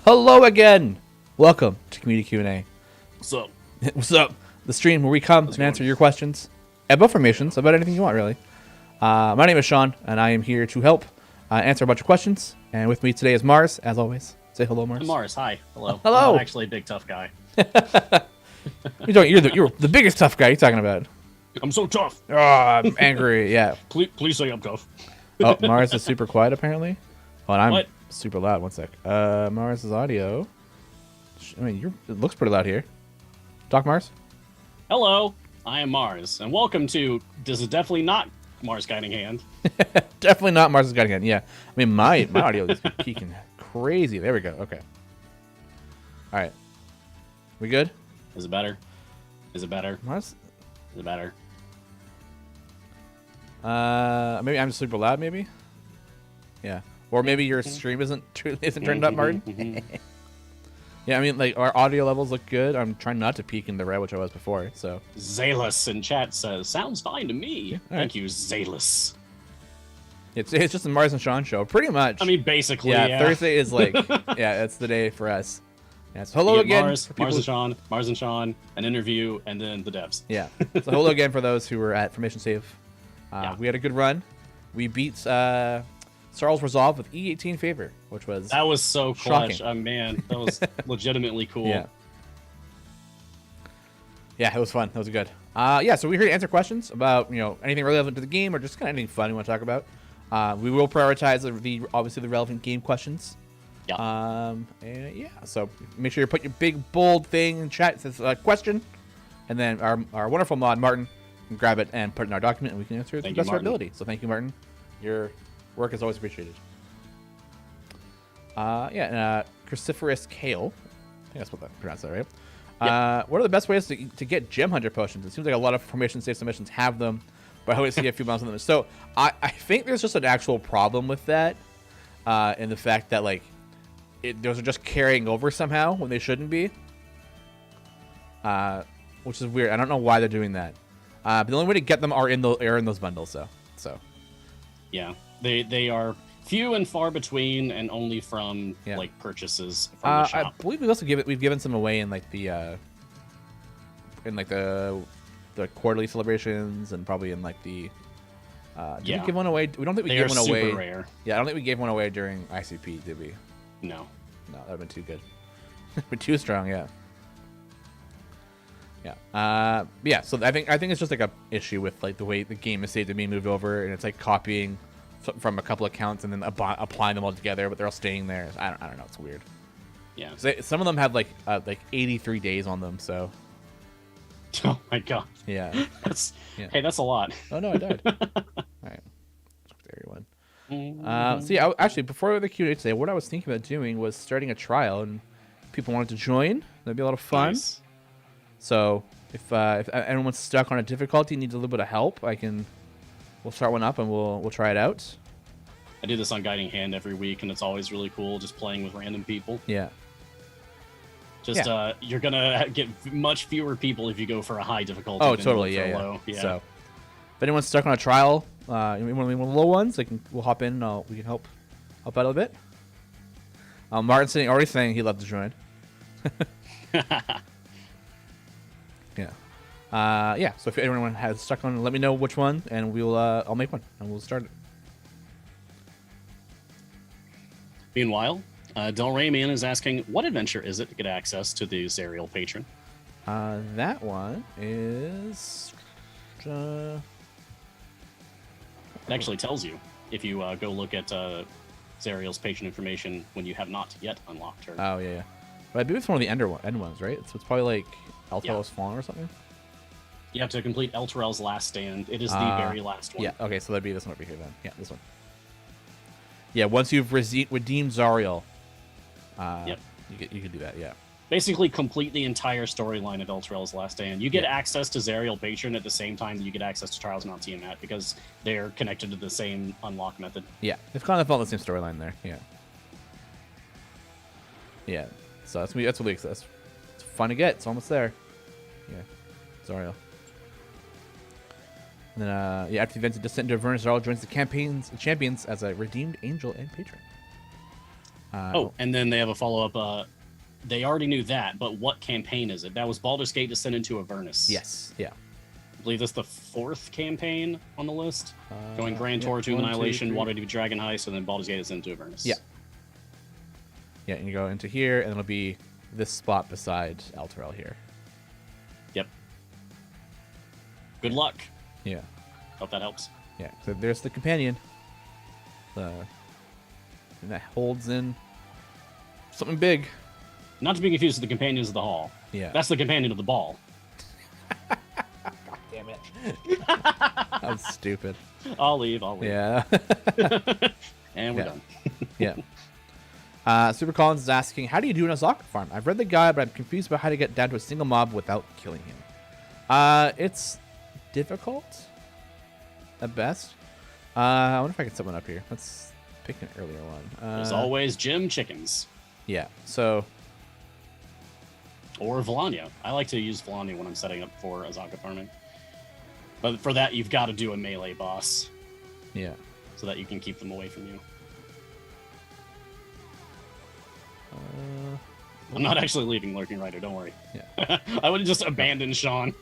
Hello again. Welcome to Community Q&A. What's up? What's up? The stream where we come and answer your questions about formations, about anything you want, really. My name is Sean, and I am here to help answer a bunch of questions. And with me today is Mars, as always. Say hello, Mars. Mars, hi. Hello. Hello. I'm not actually a big tough guy. You're the biggest tough guy you're talking about. I'm so tough. Oh, I'm angry, yeah. Please say I'm tough. Oh, Mars is super quiet, apparently. Oh, and I'm What? super loud. One sec. Mars' audio. I mean, it looks pretty loud here. Talk, Mars. Hello. I am Mars, and welcome to. This is definitely not Mars Guiding Hand. Definitely not Mars' guiding hand. Yeah. I mean, my audio is peaking crazy. There we go. Okay. All right. We good? Is it better? Is it better? Mars? Is it better? Maybe I'm super loud. Maybe. Yeah. Or maybe your stream isn't turned up, Martin. Yeah, I mean, like, our audio levels look good. I'm trying not to peak in the red, which I was before. So. Zalus in chat says, "Sounds fine to me." Yeah, Thank you, Zalus. It's just a Mars and Sean show, pretty much. I mean, basically, yeah. Thursday is like, yeah, it's the day for us. Yeah. So hello You get again. Mars and Sean, an interview, and then the devs. Yeah. So hello again for those who were at Formation Save. Yeah. We had a good run. We beat Sarl's Resolve with E18 favor, which was That was so clutch. shocking. Man, that was legitimately cool. Yeah. Yeah, it was fun. That was good. Yeah, so we're here to answer questions about, anything relevant to the game or just kind of anything fun you want to talk about. We will prioritize obviously the relevant game questions. Yeah. And yeah, so make sure you put your big bold thing in chat. It says question, and then our wonderful mod Martin can grab it and put it in our document, and we can answer it to the best of our ability. So thank you, Martin. Your work is always appreciated. Cruciferous Kale. I think that's what I pronounced that right. Yep. What are the best ways to get Gem Hunter potions? It seems like a lot of formation safe submissions have them, but I always see a few bounds on them. So I think there's just an actual problem with that, in the fact that those are just carrying over somehow when they shouldn't be, which is weird. I don't know why they're doing that. But the only way to get them are in those bundles, so. Yeah, they are few and far between, and only from purchases from the shop. I believe we've given some away in the quarterly celebrations, and probably in the. Did we give one away? We don't think we gave one away. Super rare. Yeah, I don't think we gave one away during ICP, did we? No, that'd have been too good. We're too strong, yeah. Yeah. Yeah. So I think it's just a issue with the way the game is saved and being moved over, and it's copying from a couple accounts and then applying them all together, but they're all staying there. I don't know. It's weird. Yeah. Some of them have 83 days on them. So. Oh my god. Yeah. Hey, that's a lot. Oh no, I died. All right. There you went. So yeah, actually, before the Q&A today, what I was thinking about doing was starting a trial, and people wanted to join. That'd be a lot of fun. Nice. So if anyone's stuck on a difficulty, needs a little bit of help, we'll start one up and we'll try it out. I do this on Guiding Hand every week, and it's always really cool just playing with random people. Yeah. You're gonna get much fewer people if you go for a high difficulty. Oh, than totally. you go for Yeah. a low. Yeah. So if anyone's stuck on a trial, one of the low ones, we'll hop in. And we can help out a bit. Martin's already saying he'd love to join. Yeah. Yeah. So if anyone has stuck on, let me know which one, and I'll make one and we'll start it. Meanwhile, Del Rayman is asking, what adventure is it to get access to the Zariel patron? That one is. It actually tells you if you go look at Zariel's patron information when you have not yet unlocked her. Oh yeah. But I believe it's one of the end ones, right? So it's probably Eltal's Fawn or something. You have to complete Elturel's Last Stand. It is the very last one. Yeah, okay, so that'd be this one over here then. Yeah, this one. Yeah, once you've redeemed Zariel, yep. you can do that, yeah. Basically complete the entire storyline of Elturel's Last Stand. You get access to Zariel Patron at the same time that you get access to Trials Mount Tiamat, because they're connected to the same unlock method. Yeah, they've kind of followed the same storyline there, yeah. Yeah, so that's really exciting. It's fun to get. It's almost there. Yeah, Zariel. And then, after the events of Descent into Avernus, Zariel joins the champions as a redeemed angel and patron. And then they have a follow-up. They already knew that, but what campaign is it? That was Baldur's Gate Descent into Avernus. Yes. Yeah. I believe that's the 4th campaign on the list. Going Grand Tour to 1, 2, Annihilation, 3. Waterdeep Dragon Heist, and then Baldur's Gate Descent into Avernus. Yeah. Yeah, and you go into here, and it'll be this spot beside Elturel here. Yep. Good luck. Yeah. Hope that helps. Yeah. So there's the companion. And that holds in something big. Not to be confused with the Companions of the Hall. Yeah. That's the companion of the ball. God damn it. That was stupid. I'll leave. Yeah. And we're done. Yeah. Super Collins is asking, how do you do an Ozark Farm? I've read the guide, but I'm confused about how to get down to a single mob without killing him. It's difficult at best. I wonder if I can set one up here. Let's pick an earlier one. There's always Jim Chickens. Yeah, so... Or Volania. I like to use Volania when I'm setting up for Azaka farming. But for that, you've got to do a melee boss. Yeah. So that you can keep them away from you. I'm not actually leaving Lurking Rider, don't worry. Yeah. I would have just abandoned Sean.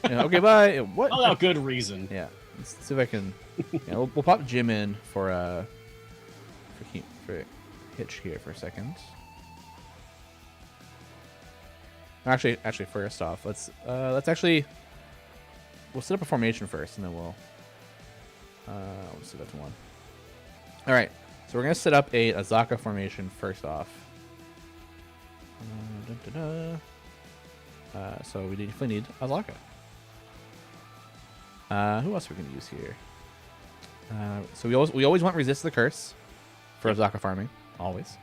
Yeah, okay, bye. What? Without good reason. Yeah. Let's see if I can... Yeah, we'll pop Jim in for Hitch here for a second. Actually, first off, let's actually... We'll set up a formation first, and then we'll set up to one. All right, so we're gonna set up a Azaka formation first off. So we definitely need Azaka. Who else are we gonna use here? So we always want resist the curse for Azaka farming, always.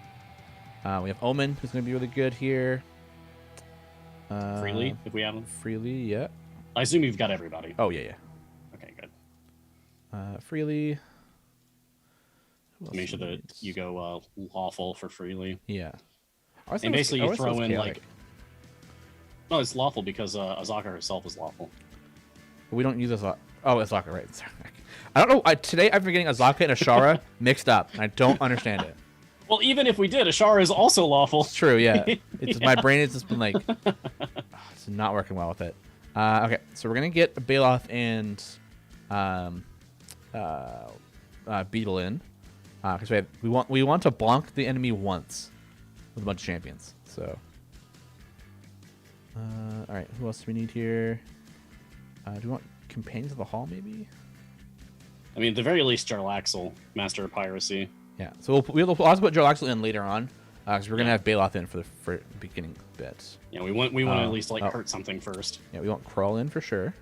We have Omen, who's gonna be really good here. Freely, if we have them. Freely, yeah. I assume you've got everybody. Oh yeah. Okay, good. Freely. Make sure that you go Lawful for Freely. Yeah. And basically you throw in like... No, it's Lawful because Azaka herself is Lawful. We don't use Azaka. Oh, Azaka, right. Sorry. I don't know. Today I'm getting Azaka and Ashara mixed up, and I don't understand it. Well, even if we did, Ashara is also Lawful. It's true, yeah. It's My brain has just been like... it's not working well with it. Okay, so we're going to get Baloth and Beetle in. Because we want to bonk the enemy once with a bunch of champions. So, all right, who else do we need here? Do we want Companions of the Hall, maybe? I mean, at the very least, Jarlaxle, Master of Piracy. Yeah, so we'll also put Jarlaxle in later on, because we're gonna have Baloth in for the beginning bits. Yeah, we want to at least hurt something first. Yeah, we want Crawl in for sure,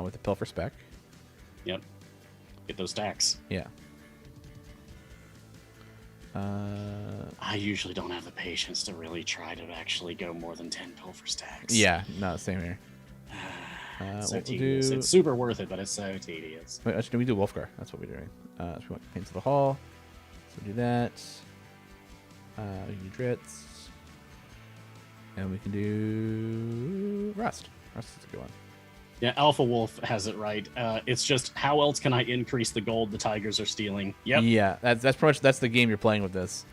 with the Pilfer spec. Yep, get those stacks. Yeah. I usually don't have the patience to really try to actually go more than 10 Pilfer stacks. Yeah, no, same here. So tedious. It's super worth it, but it's so tedious. Wait, actually, we do Wolfgar. That's what we're doing. So we want Companions of the Hall. So do that. We can do Dritz. And we can do Rust. Rust is a good one. Yeah, Alpha Wolf has it right. It's just, how else can I increase the gold the Tigers are stealing? Yep. Yeah, that's pretty much that's the game you're playing with this.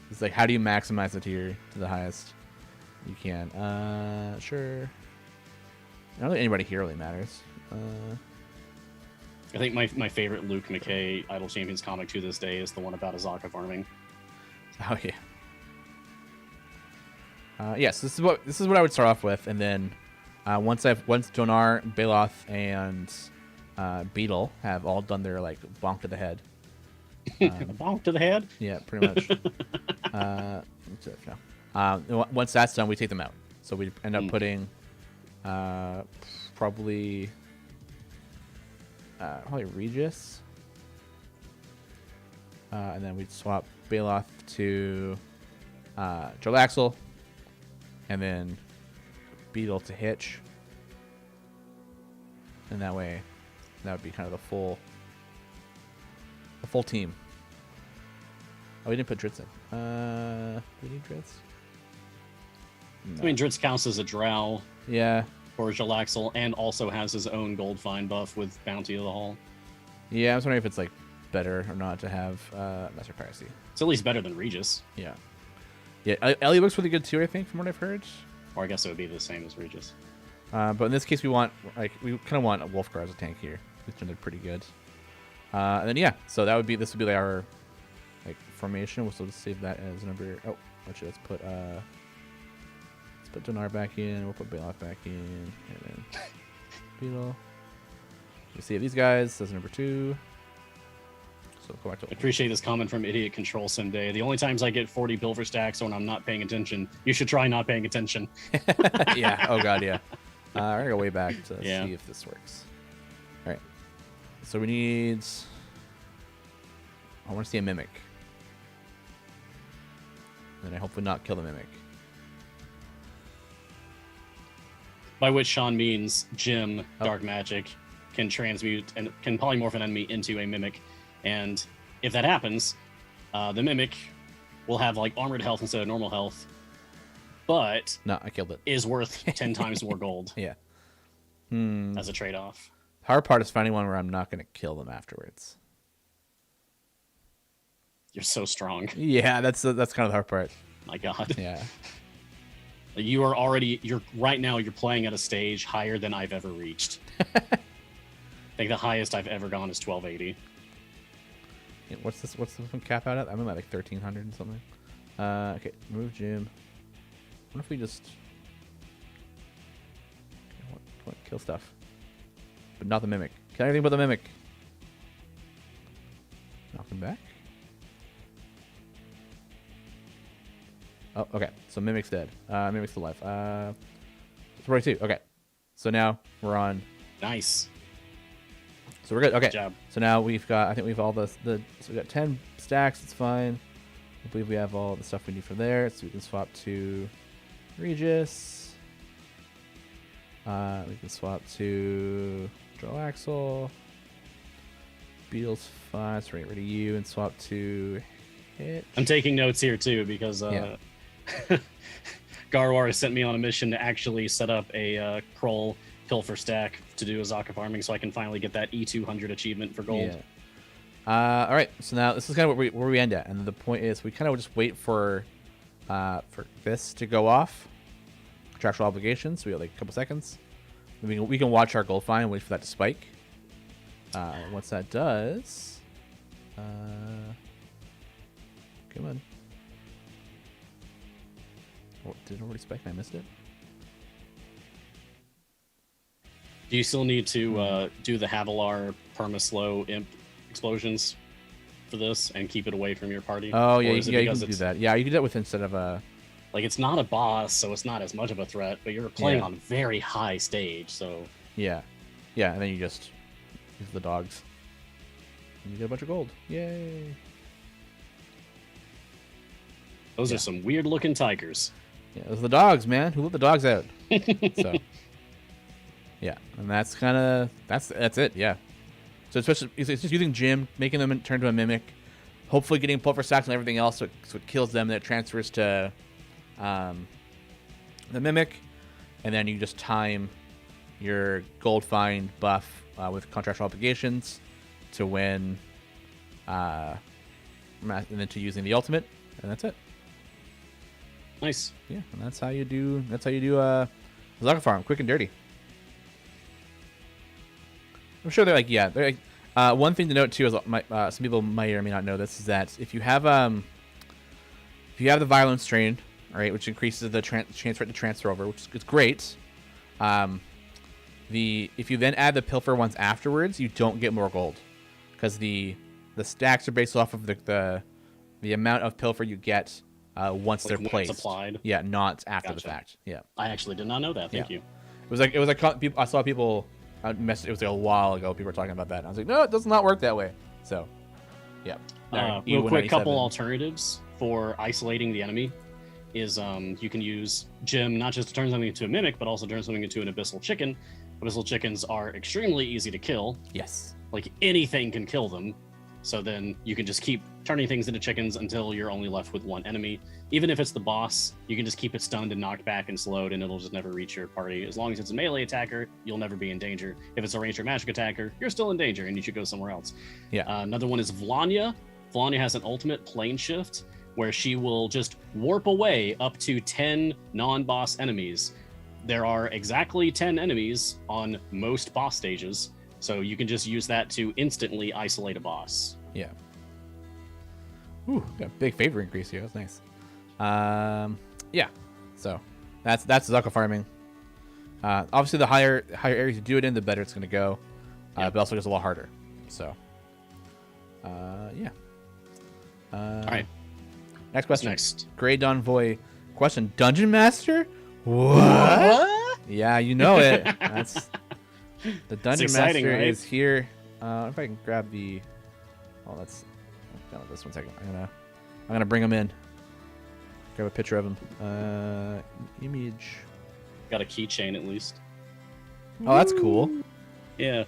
It's like, how do you maximize it to the highest you can? Sure. I don't think anybody here really matters. I think my favorite Luke McKay Idle Champions comic to this day is the one about Azaka farming. Oh yeah. Yes, this is what I would start off with, and then once Donar, Baloth, and Beetle have all done their like bonk to the head. Bonk to the head. Yeah, pretty much. Once that's done, we take them out. So we end up putting probably Regis, and then we'd swap Baloth to Jarlaxle, and then Beetle to Hitch, and that way, that would be kind of the full team. Oh, we didn't put Dritz in. Do we need Dritz? No. I mean, Dritz counts as a drow. Yeah. For Jarlaxle, and also has his own gold find buff with Bounty of the Hall. Yeah, I was wondering if it's like better or not to have Master Piracy. It's at least better than Regis. Yeah. Yeah, Ellie looks really good too, I think, from what I've heard. Or I guess it would be the same as Regis. But in this case, we kind of want a Wolfgar as a tank here. It's gonna look pretty good. And then yeah, so this would be like our formation. We'll still save that as number. Oh, actually, let's put Donar back in. We'll put Bailoff back in, and then Beetle. We save these guys as number 2. So go back to. I appreciate this comment from Idiot Control Sim Day. The only times I get 40 Pilfer stacks when I'm not paying attention, you should try not paying attention. Yeah. Oh god. Yeah. We're gonna go way back to see if this works. All right. So we need. I want to see a Mimic. And I hopefully not kill the Mimic. By which Sean means Jim, Dark Magic, can transmute and can polymorph an enemy into a Mimic. And if that happens, the Mimic will have like armored health instead of normal health. But no, I killed it. Is worth 10 times more gold. Yeah. As a trade-off. Hard part is finding one where I'm not going to kill them afterwards. You're so strong. Yeah, that's kind of the hard part. My God. Yeah. You're right now you're playing at a stage higher than I've ever reached. I think the highest I've ever gone is 1280. Yeah, what's this one cap out at? I'm at like 1300 and something. Okay, move Jim. What if we just kill stuff? But not the Mimic. Kill everything but the Mimic. Knock him back. Oh, okay. So Mimic's dead. Mimic's still alive. 42. Okay. So now we're on. Nice. So we're good. Okay. Good job. So now we've got. I think we've all so we got 10 stacks. It's fine. I believe we have all the stuff we need from there. So we can swap to Regis. We can swap to Joel Axel. Beatles 5. So right rid of you and swap to Hitch. I'm taking notes here too because Garwar has sent me on a mission to actually set up a Kroll Pilfer stack to do Ozark Farming so I can finally get that E200 achievement for gold. Yeah. All right. So now this is kind of where we end at, and the point is we kind of just wait for this to go off. Contractual obligations. So we have like a couple seconds. We can watch our gold find and wait for that to spike. Once that does, come on. Oh, did it already spike? I missed it. Do you still need to do the Havilar perma-slow imp explosions for this and keep it away from your party? Oh yeah, you can do that. Yeah, you can do that with instead of a. Like it's not a boss, so it's not as much of a threat, but you're playing on very high stage, so. Yeah, and then you just use the dogs. And you get a bunch of gold. Yay! Those are some weird-looking tigers. Yeah, those are the dogs, man. Who let the dogs out? So. Yeah, and that's it. Yeah. So especially it's just using Jim, making them turn to a Mimic, hopefully getting Pulver stacks and everything else, so it kills them. Then it transfers to the Mimic, and then you just time your gold find buff with contractual obligations to win, and then to using the ultimate, and that's it. Nice. Yeah, and that's how you do Ozark Farm, quick and dirty. I'm sure they're like, one thing to note too is some people might or may not know this is that if you have the Violent Strain, all right, which increases the chance for it to transfer over, which is great. If you then add the Pilfer ones afterwards, you don't get more gold because the stacks are based off of the amount of Pilfer you get once they're placed. Applied. Yeah, not after the fact. Yeah. I actually did not know that. Thank you. It was like I saw people. It was like a while ago. People were talking about that. And I was like, no, it does not work that way. So, yeah. Real quick, couple alternatives for isolating the enemy is you can use Jim not just to turn something into a Mimic, but also turn something into an Abyssal Chicken. Abyssal Chickens are extremely easy to kill. Yes. Like anything can kill them. So then you can just keep turning things into chickens until you're only left with one enemy. Even if it's the boss, you can just keep it stunned and knocked back and slowed, and it'll just never reach your party. As long as it's a melee attacker, you'll never be in danger. If it's a ranged or magic attacker, you're still in danger, and you should go somewhere else. Yeah. Another one is Vlanya. Vlanya has an ultimate plane shift, where she will just warp away up to 10 non-boss enemies. There are exactly 10 enemies on most boss stages, so you can just use that to instantly isolate a boss. Yeah. Ooh, got a big favor increase here. That's nice. Yeah. So that's Ozark farming. Obviously, the higher areas you do it in, the better it's going to go. But also gets a lot harder. So, yeah. All right. Next question. Next. Grey Donvoy question. Dungeon Master? What? Yeah, you know it. That's the Dungeon exciting, Master right? is here. If I can grab the. Oh, that's. No, this 1 second. I'm gonna bring him in. Grab a picture of him. Image. Got a keychain at least. Oh, that's cool. Yeah. I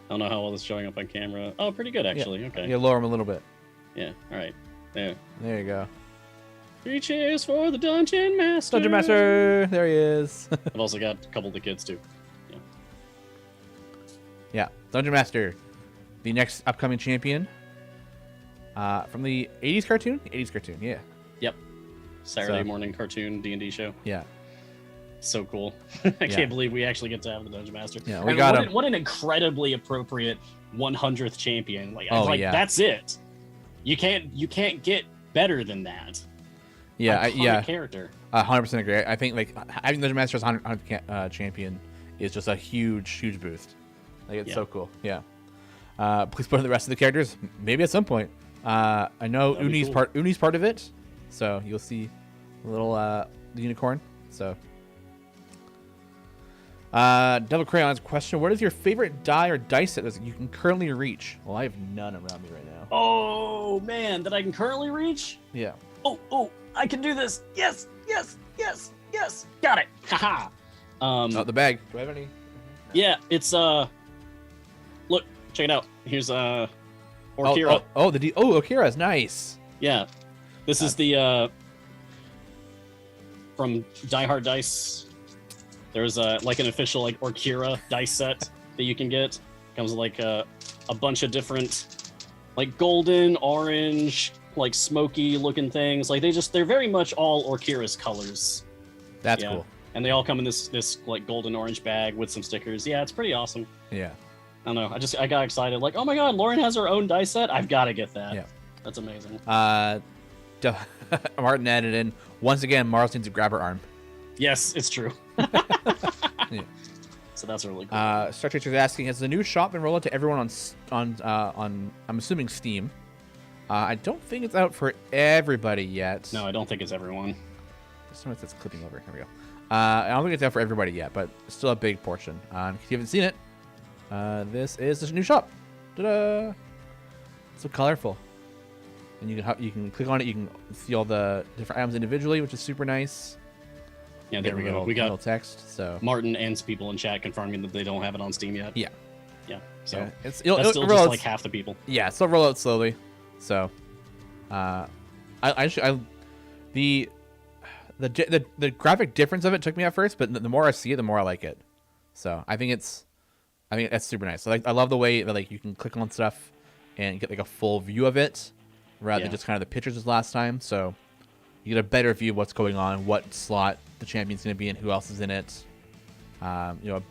don't know how well it's showing up on camera. Oh, pretty good actually. Yeah. Okay. Yeah, lower him a little bit. Yeah. All right. There. There you go. 3 cheers for the Dungeon Master. Dungeon Master. There he is. I've also got a couple of the kids too. Yeah. Yeah, Dungeon Master, the next upcoming champion. From the 80s cartoon? 80s cartoon, yeah. Yep. Saturday morning cartoon D&D show. Yeah. So cool. I can't believe we actually get to have the Dungeon Master. Yeah, we got him. What an incredibly appropriate 100th champion. Like, yeah. That's it. You can't get better than that. Yeah, Iconic character. 100% agree. I think like having Dungeon Master as 100th champion is just a huge boost. Like it's so cool. Yeah. Please put in the rest of the characters. Maybe at some point. I know Uni's cool. Uni's part of it, so you'll see a little the unicorn. So, Devil Crayon's question: what is your favorite die or dice set that you can currently reach? Well, I have none around me right now. Oh man, that I can currently reach? Yeah. Oh, I can do this. Yes. Got it. Haha. The bag. Do I have any? Yeah, it's look, check it out. Here's Orkira. Orkira's nice. Yeah. This is the from Die Hard Dice. There's like an official like Orkira dice set that you can get. Comes with like a bunch of different like golden, orange, like smoky looking things. Like they're very much all Orkira's colors. That's cool. And they all come in this like golden orange bag with some stickers. Yeah, it's pretty awesome. Yeah. I don't know. I got excited. Like, oh my god, Lauren has her own dice set. I've got to get that. Yeah. That's amazing. Martin added in once again. Mars needs to grab her arm. Yes, it's true. Yeah. So that's really cool. Star Tracer's asking: has the new shop been rolled out to everyone on I'm assuming Steam? I don't think it's out for everybody yet. No, I don't think it's everyone. Sometimes it's clipping over. Here we go. I don't think it's out for everybody yet, but still a big portion. If you haven't seen it, this is the new shop. Ta-da! So colorful, and you can click on it. You can see all the different items individually, which is super nice. Yeah, there we go. We got little text. So Martin and some people in chat confirming that they don't have it on Steam yet. Yeah. So yeah, that's still just like half the people. Yeah, it's still roll out slowly. So, the graphic difference of it took me at first, but the more I see it, the more I like it. So I think that's super nice. So I love the way that like you can click on stuff and get like a full view of it, rather than just kind of the pictures as last time. So you get a better view of what's going on, what slot the champion's going to be in, who else is in it. Kind of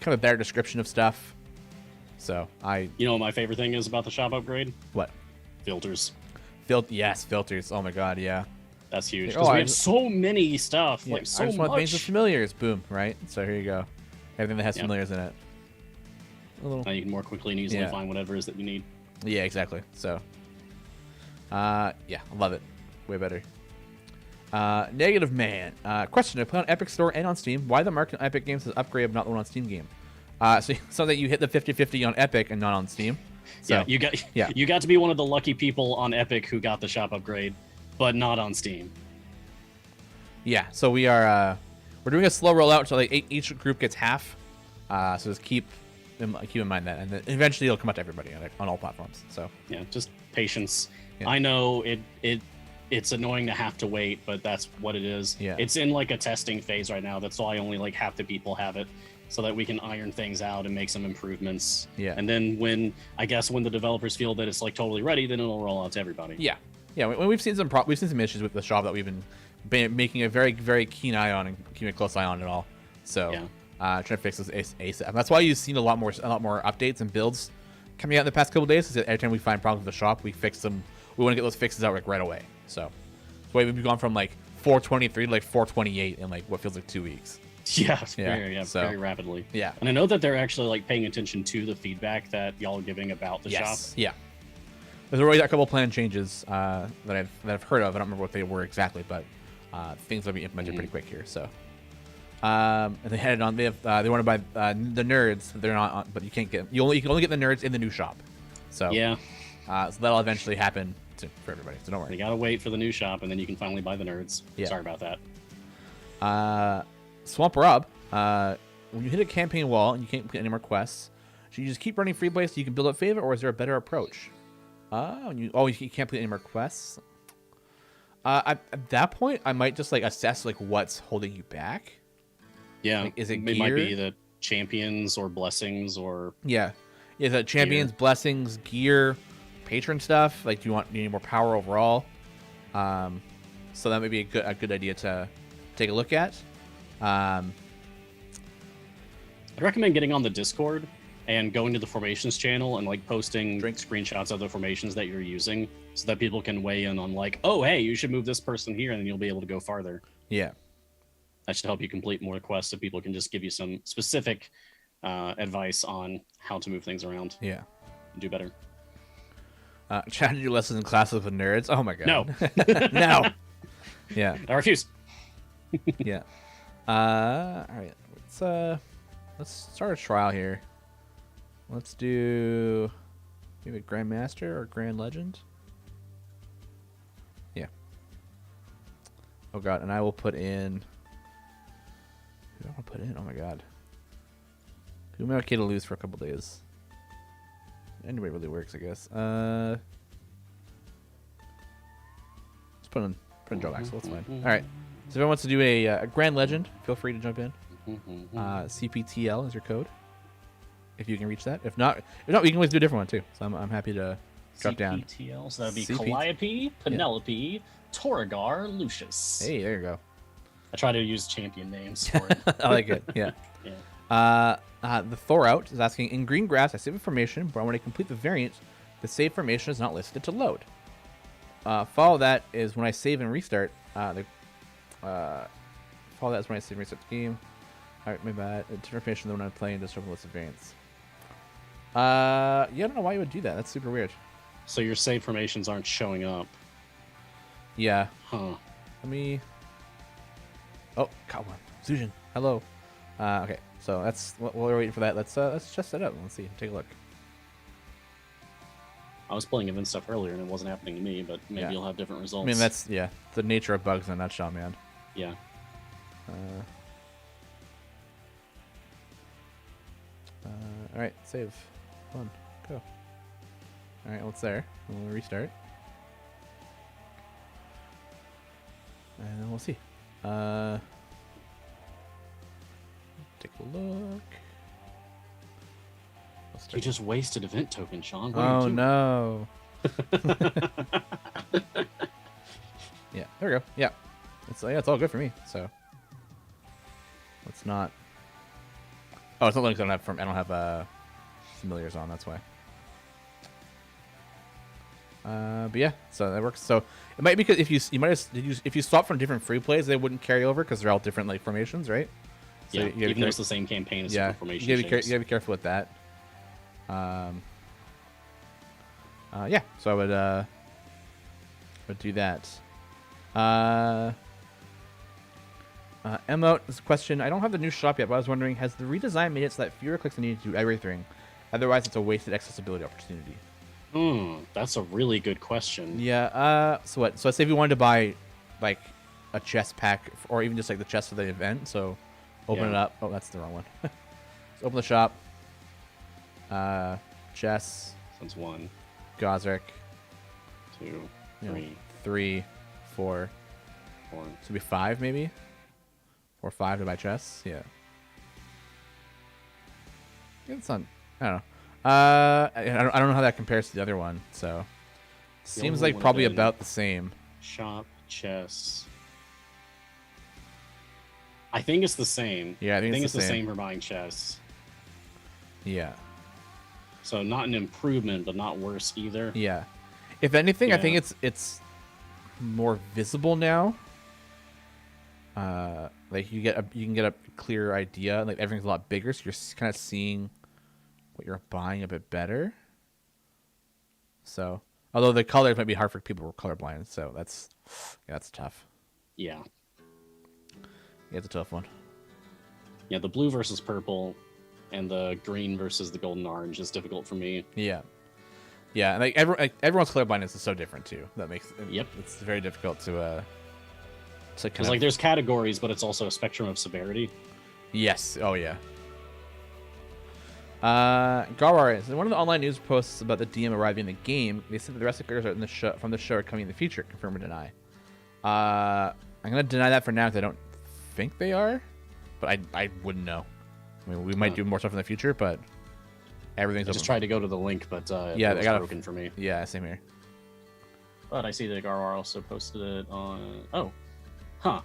a better description of stuff. So You know what my favorite thing is about the shop upgrade? What? Filters. Yes, filters. Oh my god, yeah. That's huge. Because we have so many stuff. Yeah, like so I just want much. things with familiars. Boom, right? So here you go. Everything that has familiars in it. Now you can more quickly and easily find whatever it is that you need. Yeah, exactly. So, I love it. Way better. Negative Man. Question: I play on Epic Store and on Steam. Why the market on Epic Games says upgrade, but not the one on Steam game? So that you hit the 50-50 on Epic and not on Steam. So, you got to be one of the lucky people on Epic who got the shop upgrade, but not on Steam. Yeah. So we're doing a slow rollout, so like each group gets half. So just keep keep in mind that, and then eventually it'll come out to everybody on all platforms. So Yeah, just patience. Yeah. I know it's annoying to have to wait, but that's what it is. Yeah. It's in like a testing phase right now. That's why only like half the people have it, so that we can iron things out and make some improvements. Yeah. And then when the developers feel that it's like totally ready, then it'll roll out to everybody. yeah. When we've seen some issues with the shop that we've been making a very, very keen eye on and keeping a close eye on it all. So Yeah. trying to fix this ASAP. And that's why you've seen a lot more updates and builds coming out in the past couple days. Because every time we find problems with the shop, we fix them. We want to get those fixes out like right away. So that's why we've gone from like 423 to like 428 in like what feels like 2 weeks. Yeah, Yeah, very rapidly. Yeah. And I know that they're actually like paying attention to the feedback that y'all are giving about the shop. Yes. Yeah. There's already a couple plan changes that I've heard of. I don't remember what they were exactly, but things will be implemented pretty quick here. So, and they headed on. They want to buy the nerds. They're not on, but you can't get. You can only get the nerds in the new shop. So Yeah. So that'll eventually happen for everybody. So don't worry. You gotta wait for the new shop, and then you can finally buy the nerds. Yeah. Sorry about that. Swamp Rob. When you hit a campaign wall and you can't complete any more quests, should you just keep running free play so you can build up favor, or is there a better approach? You can't complete any more quests. At that point, I might just like assess like what's holding you back. Yeah. Like, is it might gear? be the champions or blessings or Yeah, is it champions, blessings, gear, patron stuff? Like, do you need more power overall? So that may be a good idea to take a look at. I'd recommend getting on the Discord and going to the formations channel and like posting screenshots of the formations that you're using so that people can weigh in on like, oh, hey, you should move this person here, and then you'll be able to go farther. Yeah. That should help you complete more quests so people can just give you some specific advice on how to move things around. Yeah. And do better. Trying to do lessons in classes with nerds. Oh my god. No. No. Yeah. I refuse. Yeah. All right. Let's start a trial here. Let's do maybe Grandmaster or Grand Legend. Yeah. Oh god, and I will put in. Who do I want to put in? Oh my god. Who am I okay to lose for a couple days? Anybody really works, I guess. Let's put in Joe Axel. That's fine. All right. So if anyone wants to do a Grand Legend, feel free to jump in. CPTL is your code, if you can reach that. If not, we can always do a different one too. So I'm happy to drop down. CPTL, so that would be Calliope, Penelope, Torrigar, Lucius. Hey, there you go. I try to use champion names for it. I like it. Yeah. The Thor out is asking, in green grass, I save information, but when I complete the variant, the save formation is not listed to load. Follow that is when I save and restart. Follow that is when I save and restart the game. All right, my bad. It's information than when I'm playing just open the list of variants. Yeah, I don't know why you would do that. That's super weird. So your save formations aren't showing up. Yeah. Huh. Let me. Oh, got one. Sujin, hello. Okay, so that's while we're waiting for that. Let's test that out. Let's see. Take a look. I was playing event stuff earlier and it wasn't happening to me, but maybe you'll have different results. I mean, that's the nature of bugs in a nutshell, man. Yeah. All right, save. One, go. All right, well, it's there. We'll restart, and then we'll see. Take a look. You just wasted event token, Sean. Oh no. Yeah, there we go. Yeah, it's all good for me. So let's not. Oh, it's not like I don't have familiars on. That's why. But yeah, so that works. So it might be because if you swap from different free plays, they wouldn't carry over because they're all different like formations, right? So yeah, even though it's the same campaign as different formations. You gotta be careful with that. Yeah, so I would do that. Emote is a question. I don't have the new shop yet, but I was wondering, has the redesign made it so that fewer clicks are needed to do everything? Otherwise, it's a wasted accessibility opportunity. That's a really good question. Yeah. So what? So let's say if you wanted to buy like a chest pack, or even just like the chest for the event. So open it up. Oh, that's the wrong one. So open the shop. Jess. That's 1, Ozark. 2, 3, 3, 4. 4. So it'd be 5 maybe. 4, 5 to my Jess. Yeah. It's not. I don't know. I don't know how that compares to the other one. So seems like probably about the same. Shop, chess. I think it's the same. Yeah, I think it's the same for buying chess. Yeah. So not an improvement, but not worse either. Yeah. If anything, Yeah. I think it's more visible now. Like you can get a clearer idea. Like everything's a lot bigger, so you're kind of seeing what you're buying a bit better. So, although the colors might be hard for people who are colorblind, so that's tough. Yeah. Yeah, it's a tough one. Yeah, the blue versus purple and the green versus the golden orange is difficult for me. Yeah. Yeah, and like everyone's colorblindness is so different too. That makes it's very difficult to kind It's of like there's categories, but it's also a spectrum of severity. Yes. Oh yeah. Garwar, so one of the online news posts about the DM arriving in the game, they said that the rest of the characters in the show, from the show are coming in the future. Confirm or deny? I'm gonna deny that for now because I don't think they are, but I wouldn't know. I mean, we might do more stuff in the future, but everything's. I just tried to go to the link, but yeah, it was broken for me. Yeah, same here. But I see that Garwar also posted it on. Oh, huh.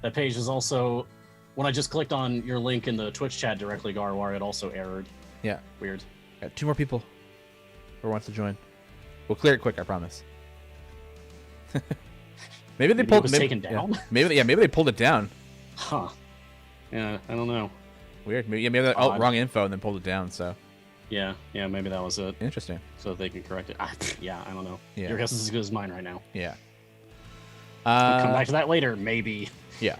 That page is also. When I just clicked on your link in the Twitch chat directly, Garwar, it also errored. Yeah. Weird. Got 2 more people who wants to join. We'll clear it quick, I promise. maybe they pulled it was taken down. Yeah, maybe they pulled it down. Huh. Yeah, I don't know. Weird. Maybe they wrong info and then pulled it down. So. Yeah, maybe that was it. Interesting. So that they can correct it. Yeah, I don't know. Yeah. Your guess is as good as mine right now. Yeah. We'll come back to that later, maybe. Yeah.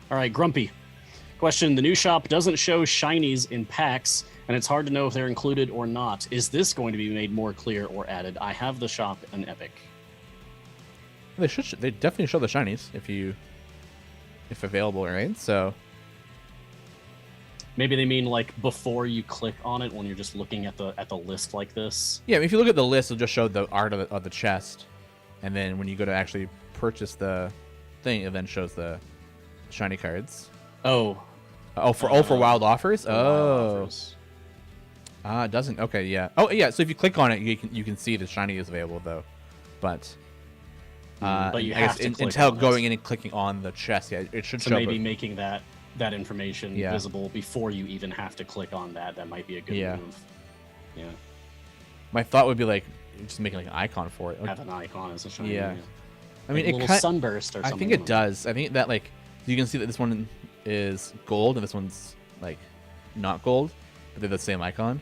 All right, Grumpy. Question: the new shop doesn't show shinies in packs, and it's hard to know if they're included or not. Is this going to be made more clear or added? I have the shop in Epic. They should. They definitely show the shinies if available, right? So maybe they mean like before you click on it when you're just looking at the list like this. Yeah, I mean, if you look at the list, it'll just show the art of the chest, and then when you go to actually purchase the thing, it then shows the shiny cards. Oh. For wild offers. Wild offers. It doesn't. Okay, yeah. Oh, yeah. So if you click on it, you can see the shiny is available though, but you I have guess to until click on going it. in and clicking on the chest, yeah, it should So show. maybe making that information Yeah. visible before you even have to click on that might be a good move. Yeah. My thought would be like just making like an icon for it. Have an icon as a shiny. Yeah. I Like mean, a little sunburst or something. I think it does. I think that like you can see that this one is gold and this one's like not gold, but they're the same icon.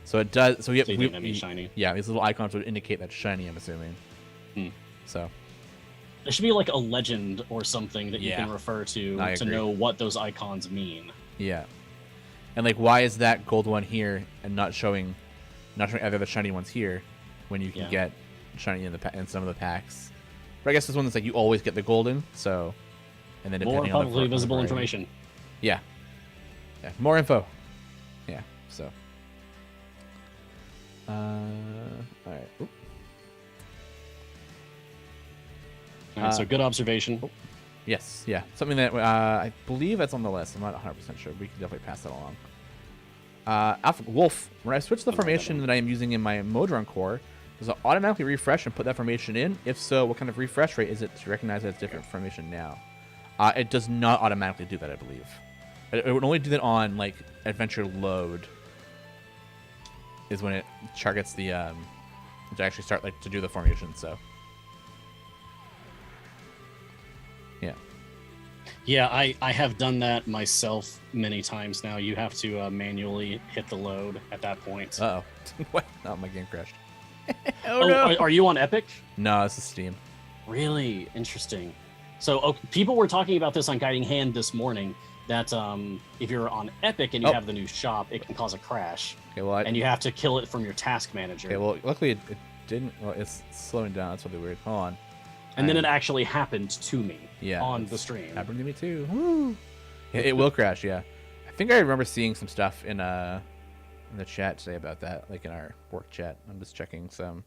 So it does. So we have So you think that means shiny? Yeah, these little icons would indicate that's shiny. I'm assuming. So there should be like a legend or something that you can refer to agree. know what those icons mean. Yeah, and like why is that gold one here and not showing either of the shiny ones here when you can get shiny in some of the packs? But I guess this one is like you always get the golden. So. And then More publicly visible information. Yeah. More info. Yeah. So. All right. All right. So good observation. Yes. Yeah. Something that I believe that's on the list. I'm not 100% sure. We can definitely pass that along. Wolf. When I switch the formation that I am using in my Modron core, does it automatically refresh and put that formation in? If so, what kind of refresh rate is it to recognize that it's different formation now? It does not automatically do that, I believe. It would only do that on like adventure load. Is when it targets the to actually start like to do the formation. So yeah. Yeah, I have done that myself many times now. You have to manually hit the load at that point. Uh oh. What? Oh, my game crashed. No. Are you on Epic? No, this is Steam. Really interesting. So people were talking about this on Guiding Hand this morning, that if you're on Epic and you have the new shop, it can cause a crash. Okay, well, and you have to kill it from your task manager. Okay, well, luckily it didn't. Well, it's slowing down. That's really weird. Hold on. And then it actually happened to me on the stream. Happened to me too. Woo. It will crash, yeah. I think I remember seeing some stuff in in the chat say about that, like in our work chat. I'm just checking some.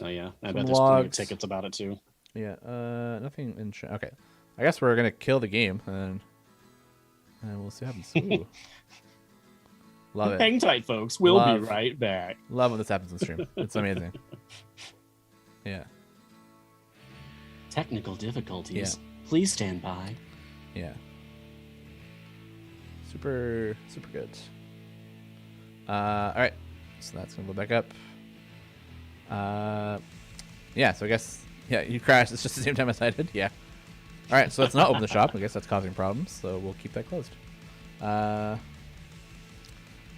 Oh yeah, I Some bet there's plenty of logs. tickets about it too. Yeah, nothing in chat. Okay, I guess we're gonna kill the game and we'll see what happens. Ooh. Love it. Hang tight, folks. We'll be right back. Love when this happens in stream. It's amazing. Yeah. Technical difficulties. Yeah. Please stand by. Yeah. Super good. All right. So that's gonna go back up. Yeah. So I guess you crashed. It's just the same time as I did. Yeah. All right. So let's not open the shop. I guess that's causing problems. So we'll keep that closed. All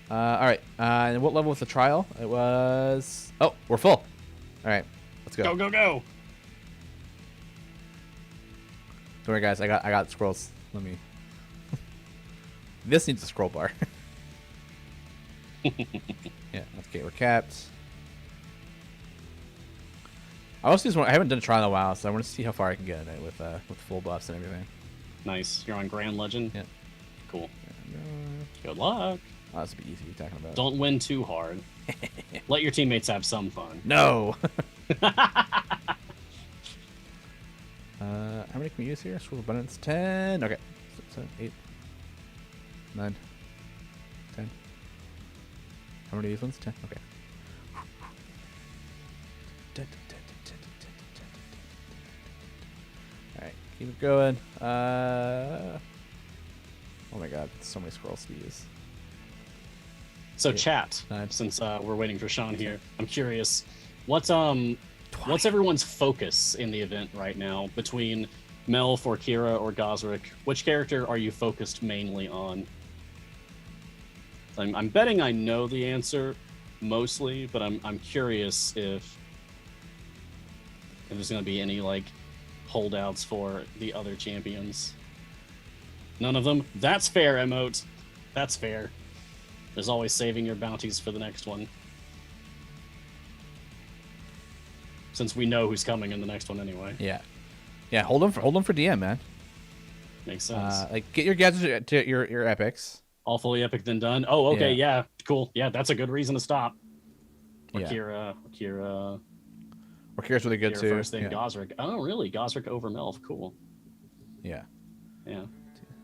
right. And what level was the trial? It was. Oh, we're full. All right. Let's go. Go, go, go. Don't worry, guys. I got scrolls. Let me. This needs a scroll bar. Yeah. Okay. We're capped. I also just want. I haven't done a trial in a while, so I want to see how far I can get in it with full buffs and everything. Nice. You're on Grand Legend. Yeah. Cool. Good luck. Oh, that's a bit easy to be talking about. Don't win too hard. Let your teammates have some fun. No. How many can we use here? Scroll abundance 10. Okay. 7, 8, 9, 10. How many of these ones? 10. Okay. Alright, keep it going. Oh my god, so many scrolls to use. So 8, chat, 9. since we're waiting for Sean here, I'm curious, what's everyone's focus in the event right now between Melf or Kira or Gosrick? Which character are you focused mainly on? I'm betting I know the answer mostly, but I'm curious if there's going to be any like holdouts for the other champions. None of them? That's fair, emote. That's fair. There's always saving your bounties for the next one. Since we know who's coming in the next one anyway. Yeah. Yeah, hold them for DM, man. Makes sense. Like get your gadgets to your epics. All fully epic then done. Oh, okay, yeah. Cool. Yeah, that's a good reason to stop. Or Yeah. Kira. Or Kira's really good Kira too. first, then Yeah. Gosrick. Oh, really? Gosrick over Melf. Cool. Yeah. Yeah.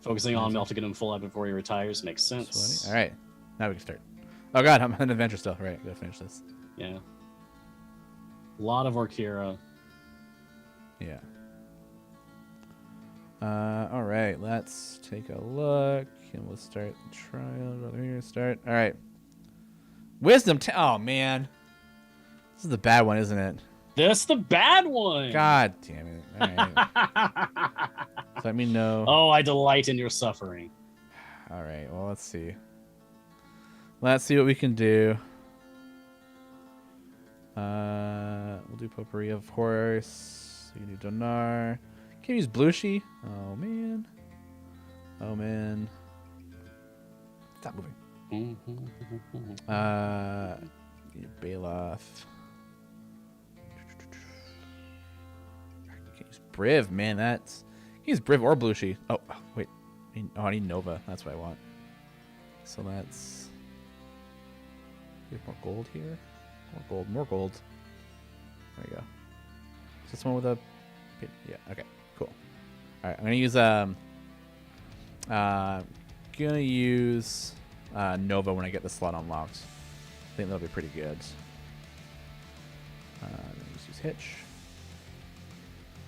Focusing on Melf to get him full epic before he retires makes sense. All right. Now we can start. Oh god, I'm on adventure still. Right, gotta finish this. Yeah. A lot of Orkira. Yeah. All right, let's take a look, and we'll start the trial. Over here, start. All right. Wisdom. Oh man, this is the bad one, isn't it? That's the bad one. God damn it! All right. Let me know. Oh, I delight in your suffering. All right. Well, let's see. Let's see what we can do. We'll do potpourri, of course. You can do Donar. Can you use Blushi? Oh man. Oh man. Stop moving. Baloth. Can use Briv, man. That's. Can use Briv or Blushi. Oh wait. I need Nova. That's what I want. So that's. We have more gold here. More gold. There you go. Is this one with a... Yeah, okay, cool. Alright, I'm gonna use, Nova when I get the slot unlocked. I think that'll be pretty good. Just use Hitch.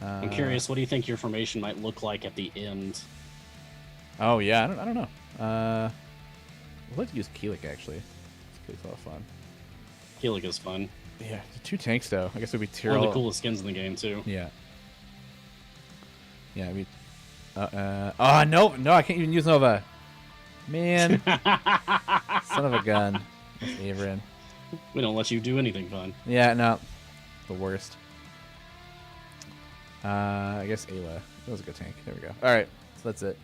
I'm curious, what do you think your formation might look like at the end? Oh, yeah, I don't know. I'd like to use Keelik, actually. Keelik's a lot of fun. Keelik is fun. Yeah, the 2 tanks, though. I guess it would be One Tyrell. of the coolest skins in the game, too. Yeah. Yeah, we. Oh no! I can't even use Nova. Man, son of a gun. That's Averin. We don't let you do anything fun. Yeah, no, the worst. I guess Ayla. That was a good tank. There we go. All right, so that's it.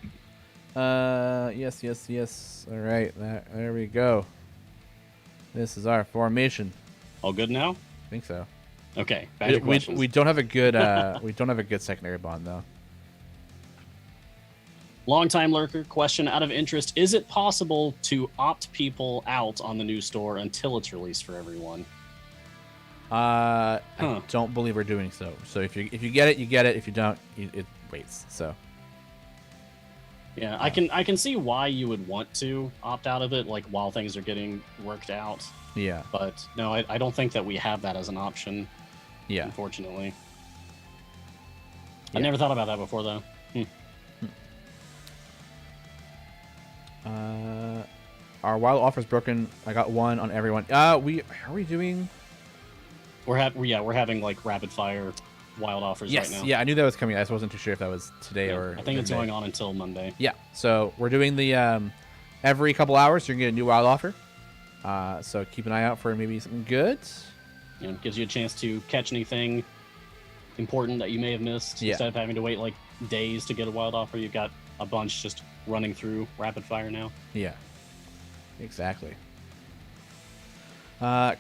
Yes. All right, there we go. This is our formation. All good now? I think so. Okay. Back to questions. We don't have a good we don't have a good secondary bond though. Longtime lurker question out of interest: is it possible to opt people out on the new store until it's released for everyone? I don't believe we're doing so. So if you get it, you get it. If you don't, it waits. So yeah, I can see why you would want to opt out of it, like while things are getting worked out. yeah, But no, I don't think that we have that as an option. yeah. Unfortunately, Yeah. I never thought about that before though. Our wild offer's broken. I got one on everyone. Are we doing? We're having like rapid fire wild offers Yes, right now. yeah, I knew that was coming. I just wasn't too sure if that was today or. I think it's Monday. going on until Monday. Yeah, so we're doing the every couple hours you're gonna get a new wild offer. So keep an eye out for maybe something good. You know, gives you a chance to catch anything important that you may have missed. Yeah. Instead of having to wait like days to get a wild offer, you've got a bunch just running through rapid fire now. Yeah, exactly.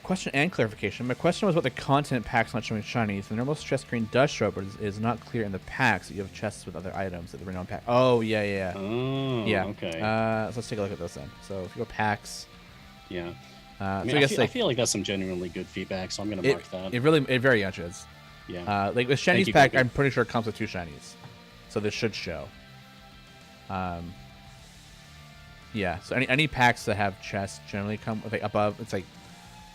Question and clarification. My question was about the content packs not showing shinies. The normal chest screen does show, but is not clear in the packs that you have chests with other items that the renowned pack. Oh, yeah. Oh, Yeah. okay. So let's take a look at those then. So if you go packs. Yeah. I I feel like that's some genuinely good feedback, so I'm going to mark that. It very much is. Yeah. Like with Thank shinies you, pack, Cookie. I'm pretty sure it comes with 2 shinies, so this should show. Yeah. So any packs that have chests generally come with like above. It's like,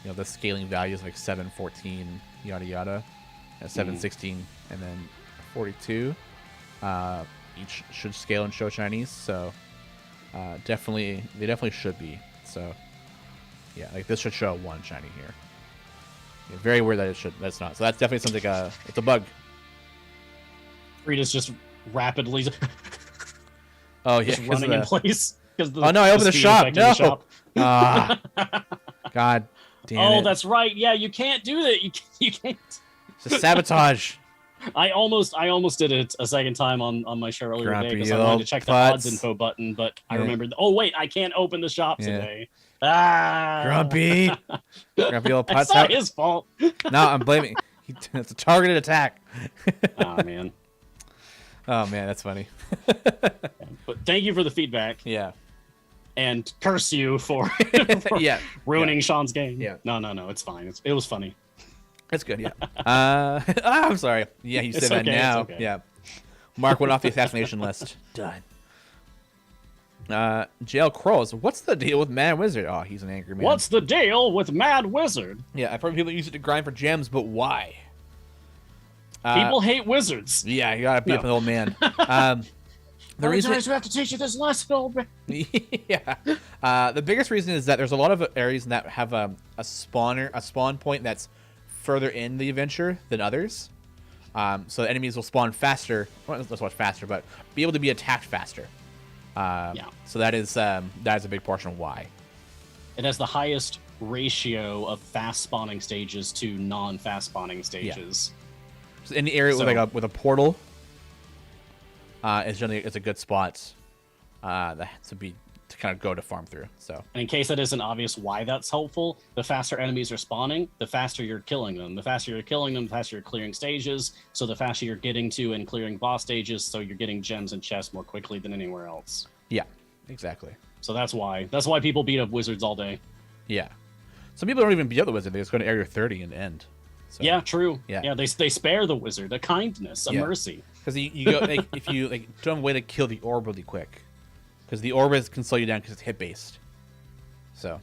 you know, the scaling values like 7, 14, yada yada, 7, 16, and then 42. Each should scale and show shinies. So they definitely should be. So yeah, like this should show 1 shiny here. Yeah, very weird that that's not. So that's definitely something. It's a bug. Rita's just rapidly Oh yeah, just running in place. Oh no, I opened the speed shop. affected No. the shop. God damn it. Oh, that's right. Yeah, you can't do that. You can't. It's a sabotage. I almost did it a second time on my show earlier today because I Grumpy wanted to old check the putz. odds info button, but I Yeah. remembered. Oh wait, I can't open the shop Yeah. today. Ah, Grumpy old That's putz. not his fault. No, I'm blaming. It's a targeted attack. Oh man. Oh man, that's funny. But thank you for the feedback Yeah. and curse you for, Yeah. ruining Sean's game. Yeah. No, it's fine. It was funny. That's good. Yeah. I'm sorry. Yeah, you It's said that okay, it's now. okay. Yeah. Mark went off the assassination list. Done. JL Crows. What's the deal with Mad Wizard? Oh, he's an angry man. What's the deal with Mad Wizard? Yeah, I've heard people use it to grind for gems, but why? People hate wizards. Yeah, you gotta beat up No. an old man. The reason, we have to teach you this lesson, old man. yeah, the biggest reason is that there's a lot of areas that have a spawn point that's further in the adventure than others. So enemies will spawn faster, well, not so much faster, but be able to be attacked faster. Yeah. So that is a big portion of why. It has the highest ratio of fast spawning stages to non-fast spawning stages. So any area So- with a portal is generally it's a good spot to kind of go to farm through. So And in case that isn't obvious why that's helpful, the faster enemies are spawning, the faster you're killing them. The faster you're killing them, the faster you're clearing stages. So the faster you're getting to and clearing boss stages, so you're getting gems and chests more quickly than anywhere else. yeah, exactly. So that's why people beat up wizards all day. Yeah. Some people don't even beat up the wizard. They just go to area 30 and end. So, Yeah, true. Yeah. They spare the wizard a kindness, a Yeah. mercy. Because you go like, if you don't have a way to kill the orb really quick, because the orb can slow you down because it's hit based. So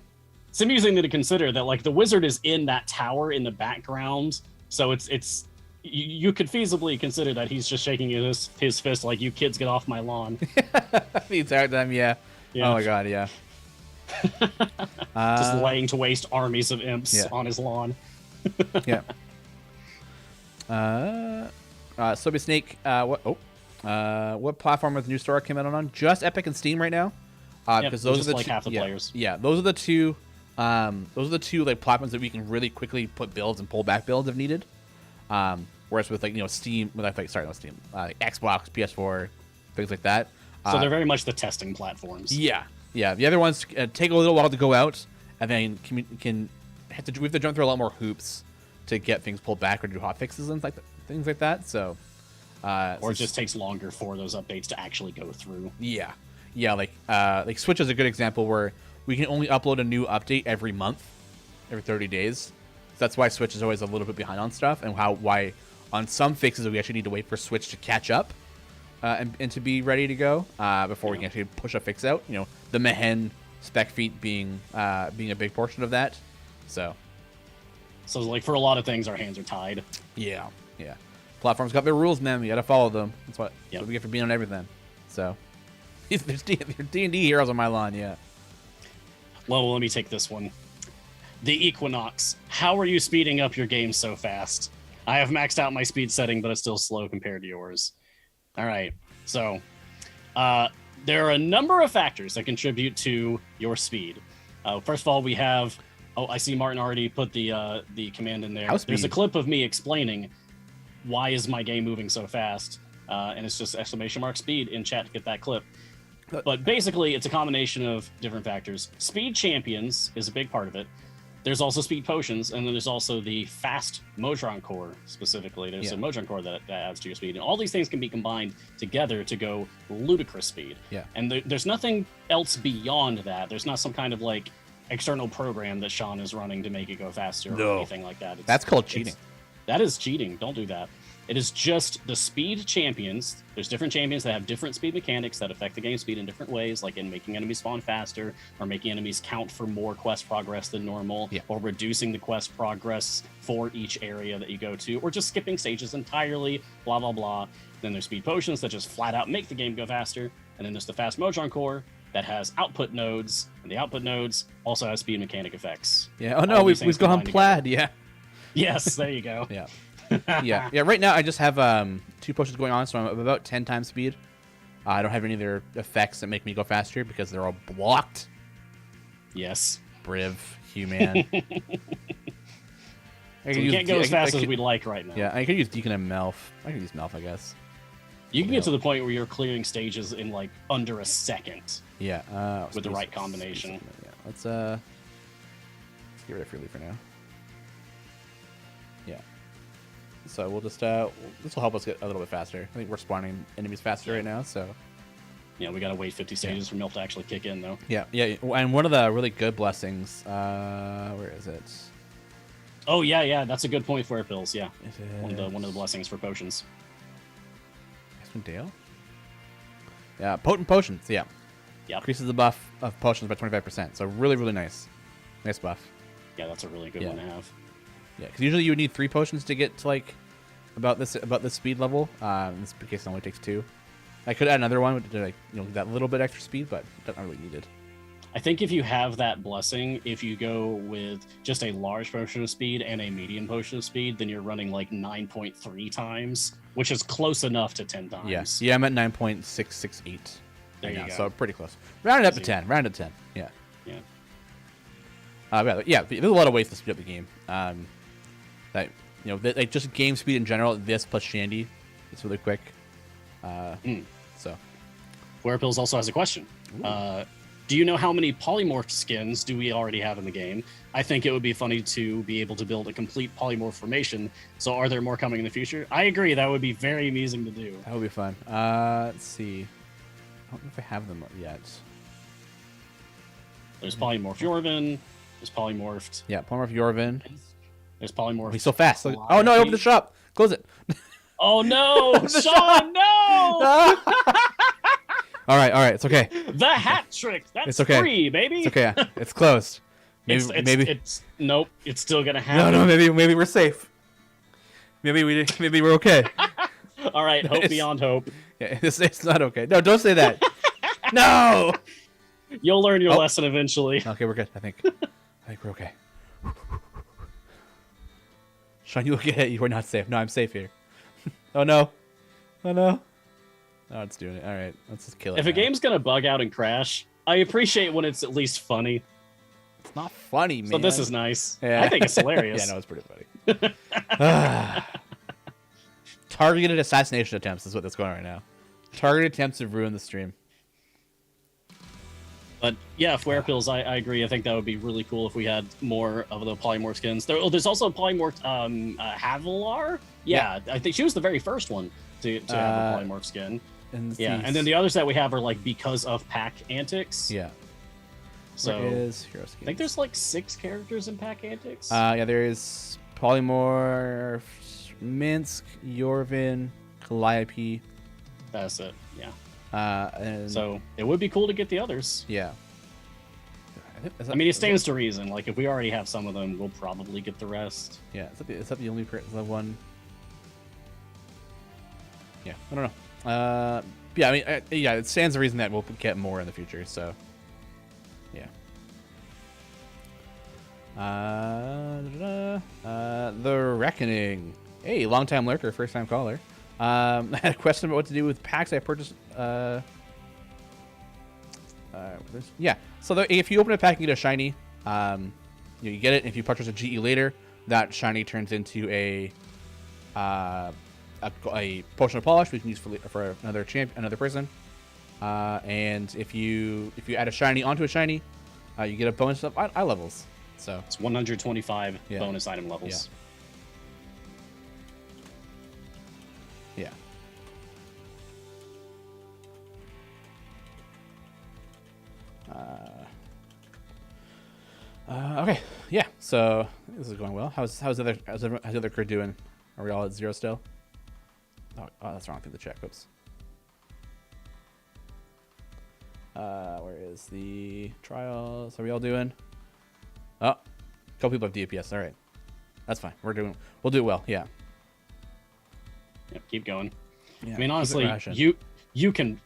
It's amusing to consider that like the wizard is in that tower in the background, so it's you could feasibly consider that he's just shaking his fist like, you kids get off my lawn. the entire time, yeah. Yeah. Oh my god, yeah. Just laying to waste armies of imps Yeah. on his lawn. Yeah. Sobe Snake. What platform is the new store came out on? Just Epic and Steam right now. Yep, Because those just are the like two, half the yeah, players. Yeah, those are the two. Those are the two like platforms that we can really quickly put builds and pull back builds if needed. Whereas with Steam, not Steam, like Xbox, PS4, things like that. So they're very much the testing platforms. Yeah. The other ones take a little while to go out, and then we have to jump through a lot more hoops to get things pulled back or do hot fixes and things like that. So, Or it just takes longer for those updates to actually go through. Yeah, like Switch is a good example where we can only upload a new update every month, every 30 days. So that's why Switch is always a little bit behind on stuff, and why on some fixes we actually need to wait for Switch to catch up and to be ready to go before we can actually push a fix out. You know, the Mehen spec feat being a big portion of that. So like for a lot of things, our hands are tied. Yeah. Platforms got their rules, man. We got to follow them. That's what we get for being on everything. So there's D&D heroes on my lawn, yeah. Well, let me take this one. The Equinox. How are you speeding up your game so fast? I have maxed out my speed setting, but it's still slow compared to yours. All right. So there are a number of factors that contribute to your speed. First of all, we have... Oh, I see Martin already put the command in there. There's a clip of me explaining why is my game moving so fast, and it's just ! speed in chat to get that clip. But basically, it's a combination of different factors. Speed champions is a big part of it. There's also speed potions, and then there's also the fast Mojang core specifically. There's a Mojang core that adds to your speed. And all these things can be combined together to go ludicrous speed. Yeah. And there's nothing else beyond that. There's not some kind of like external program that Sean is running to make it go faster or anything like that. That's called cheating. That is cheating. Don't do that. It is just the speed champions. There's different champions that have different speed mechanics that affect the game speed in different ways, like in making enemies spawn faster, or making enemies count for more quest progress than normal, or reducing the quest progress for each area that you go to, or just skipping stages entirely, blah, blah, blah. Then there's speed potions that just flat out make the game go faster. And then there's the fast Mojang core that has output nodes, and the output nodes also have speed mechanic effects. Yeah. Oh, no, we've gone plaid. Yeah. Yes, there you go. Yeah. Yeah. Right now, I just have 2 potions going on, so I'm about 10 times speed. I don't have any of their effects that make me go faster because they're all blocked. Yes. Briv, human. So we can't go as fast as we'd like right now. Yeah, I could use Deacon and Melf. I could use Melf, I guess. You can get to the point where you're clearing stages in like under a second. Yeah. With the right combination. Yeah. Let's get rid of Freely for now. Yeah. So we'll just this will help us get a little bit faster. I think we're spawning enemies faster right now, so yeah, we gotta wait 50 stages for Milk to actually kick in though. Yeah. And one of the really good blessings, where is it? Oh yeah, that's a good point for pills, yeah. One of the blessings for potions. Dale? Yeah, potent potions, yeah. Yep. Increases the buff of potions by 25%. So really, really nice. Nice buff. Yeah, that's a really good one to have. Yeah, because usually you would need 3 potions to get to like about this speed level. In this case, it only takes 2. I could add another one to like that little bit extra speed, but that's not really needed. I think if you have that blessing, if you go with just a large potion of speed and a medium potion of speed, then you're running like 9.3 times, which is close enough to 10 times. Yes. Yeah, I'm at 9.668. There you go. So pretty close. Round it up to 10. Round it to 10. Yeah. Yeah. There's a lot of ways to speed up the game. Like just game speed in general. This plus Shandy, it's really quick. So, Pills also has a question. Do you know how many polymorph skins do we already have in the game? I think it would be funny to be able to build a complete polymorph formation. So are there more coming in the future? I agree. That would be very amusing to do. That would be fun. Let's see. I don't know if I have them yet. There's polymorph Yorvin. There's polymorphed. Yeah, polymorph Yorvin. There's polymorph. He's so fast. Oh no! I opened the shop. Close it. Oh no, Sean! No. All right, it's okay. The hat trick. That's it's okay. free, baby. It's okay. It's closed. Maybe nope. It's still gonna happen. No. Maybe we're safe. Maybe we're okay. All right. Hope beyond hope. Yeah, it's not okay. No, don't say that. No. You'll learn your lesson eventually. Okay, we're good. I think we're okay. Sean, you look at it. You are not safe. No, I'm safe here. Oh no. Oh, it's doing it. All right, let's just kill it. If a game's gonna bug out and crash, I appreciate when it's at least funny. It's not funny, man. So this is nice. Yeah. I think it's hilarious. Yeah, no, it's pretty funny. Targeted assassination attempts is what's going on right now. Targeted attempts to ruin the stream. But yeah, flare pills, I agree. I think that would be really cool if we had more of the polymorph skins. There's also a polymorph Havilar. Yeah, I think she was the very first one to have a polymorph skin. And then the others that we have are like because of pack antics. Yeah. So is hero skins? I think there's like 6 characters in pack antics. Yeah, there is polymorph, Minsk, Yorvin, Calliope. That's it. Yeah. And so it would be cool to get the others. Yeah. I mean, it stands to reason. Like, if we already have some of them, we'll probably get the rest. Yeah, is that the only one? Yeah, I don't know. Yeah, I mean, yeah, it stands to reason that we'll get more in the future. So, yeah. The Reckoning. Hey, long time lurker, first time caller. I had a question about what to do with packs I purchased. Yeah, so if you open a pack and get a shiny, you get it. If you purchase a GE later, that shiny turns into a potion of polish we can use for another person. And if you add a shiny onto a shiny, you get a bonus of eye levels. So it's 125 bonus item levels. Yeah. Okay. Yeah. So this is going well. How's the other crew doing? Are we all at 0 still? Oh, that's wrong. Through the check. Oops. Where is the trials? Are we all doing? Oh, a couple people have DPS. All right. That's fine. We'll do it well. Yeah. Yep, keep going. Yeah, I mean, honestly, you can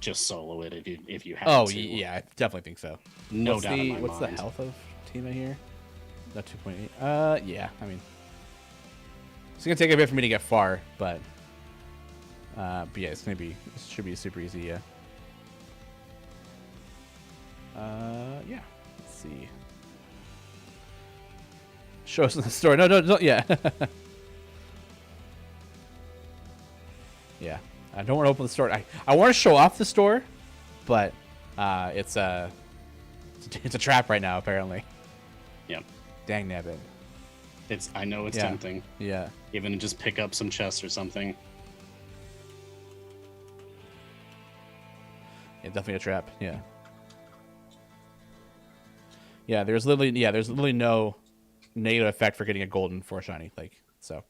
just solo it if you have to. Oh yeah, I definitely think so. No doubt in my what's mind. the health of Tima here? Not 2.8. Yeah, I mean, it's gonna take a bit for me to get far, but yeah, it should be super easy. Yeah. Yeah. Let's see. Show us in the store. No, don't. Yeah. Yeah. I don't want to open the store. I want to show off the store, but it's a trap right now apparently. Yeah. Dang nabbit. I know it's tempting. Yeah. Even to just pick up some chests or something. Yeah, definitely a trap. Yeah. Yeah, there's literally no negative effect for getting a golden for a shiny, so.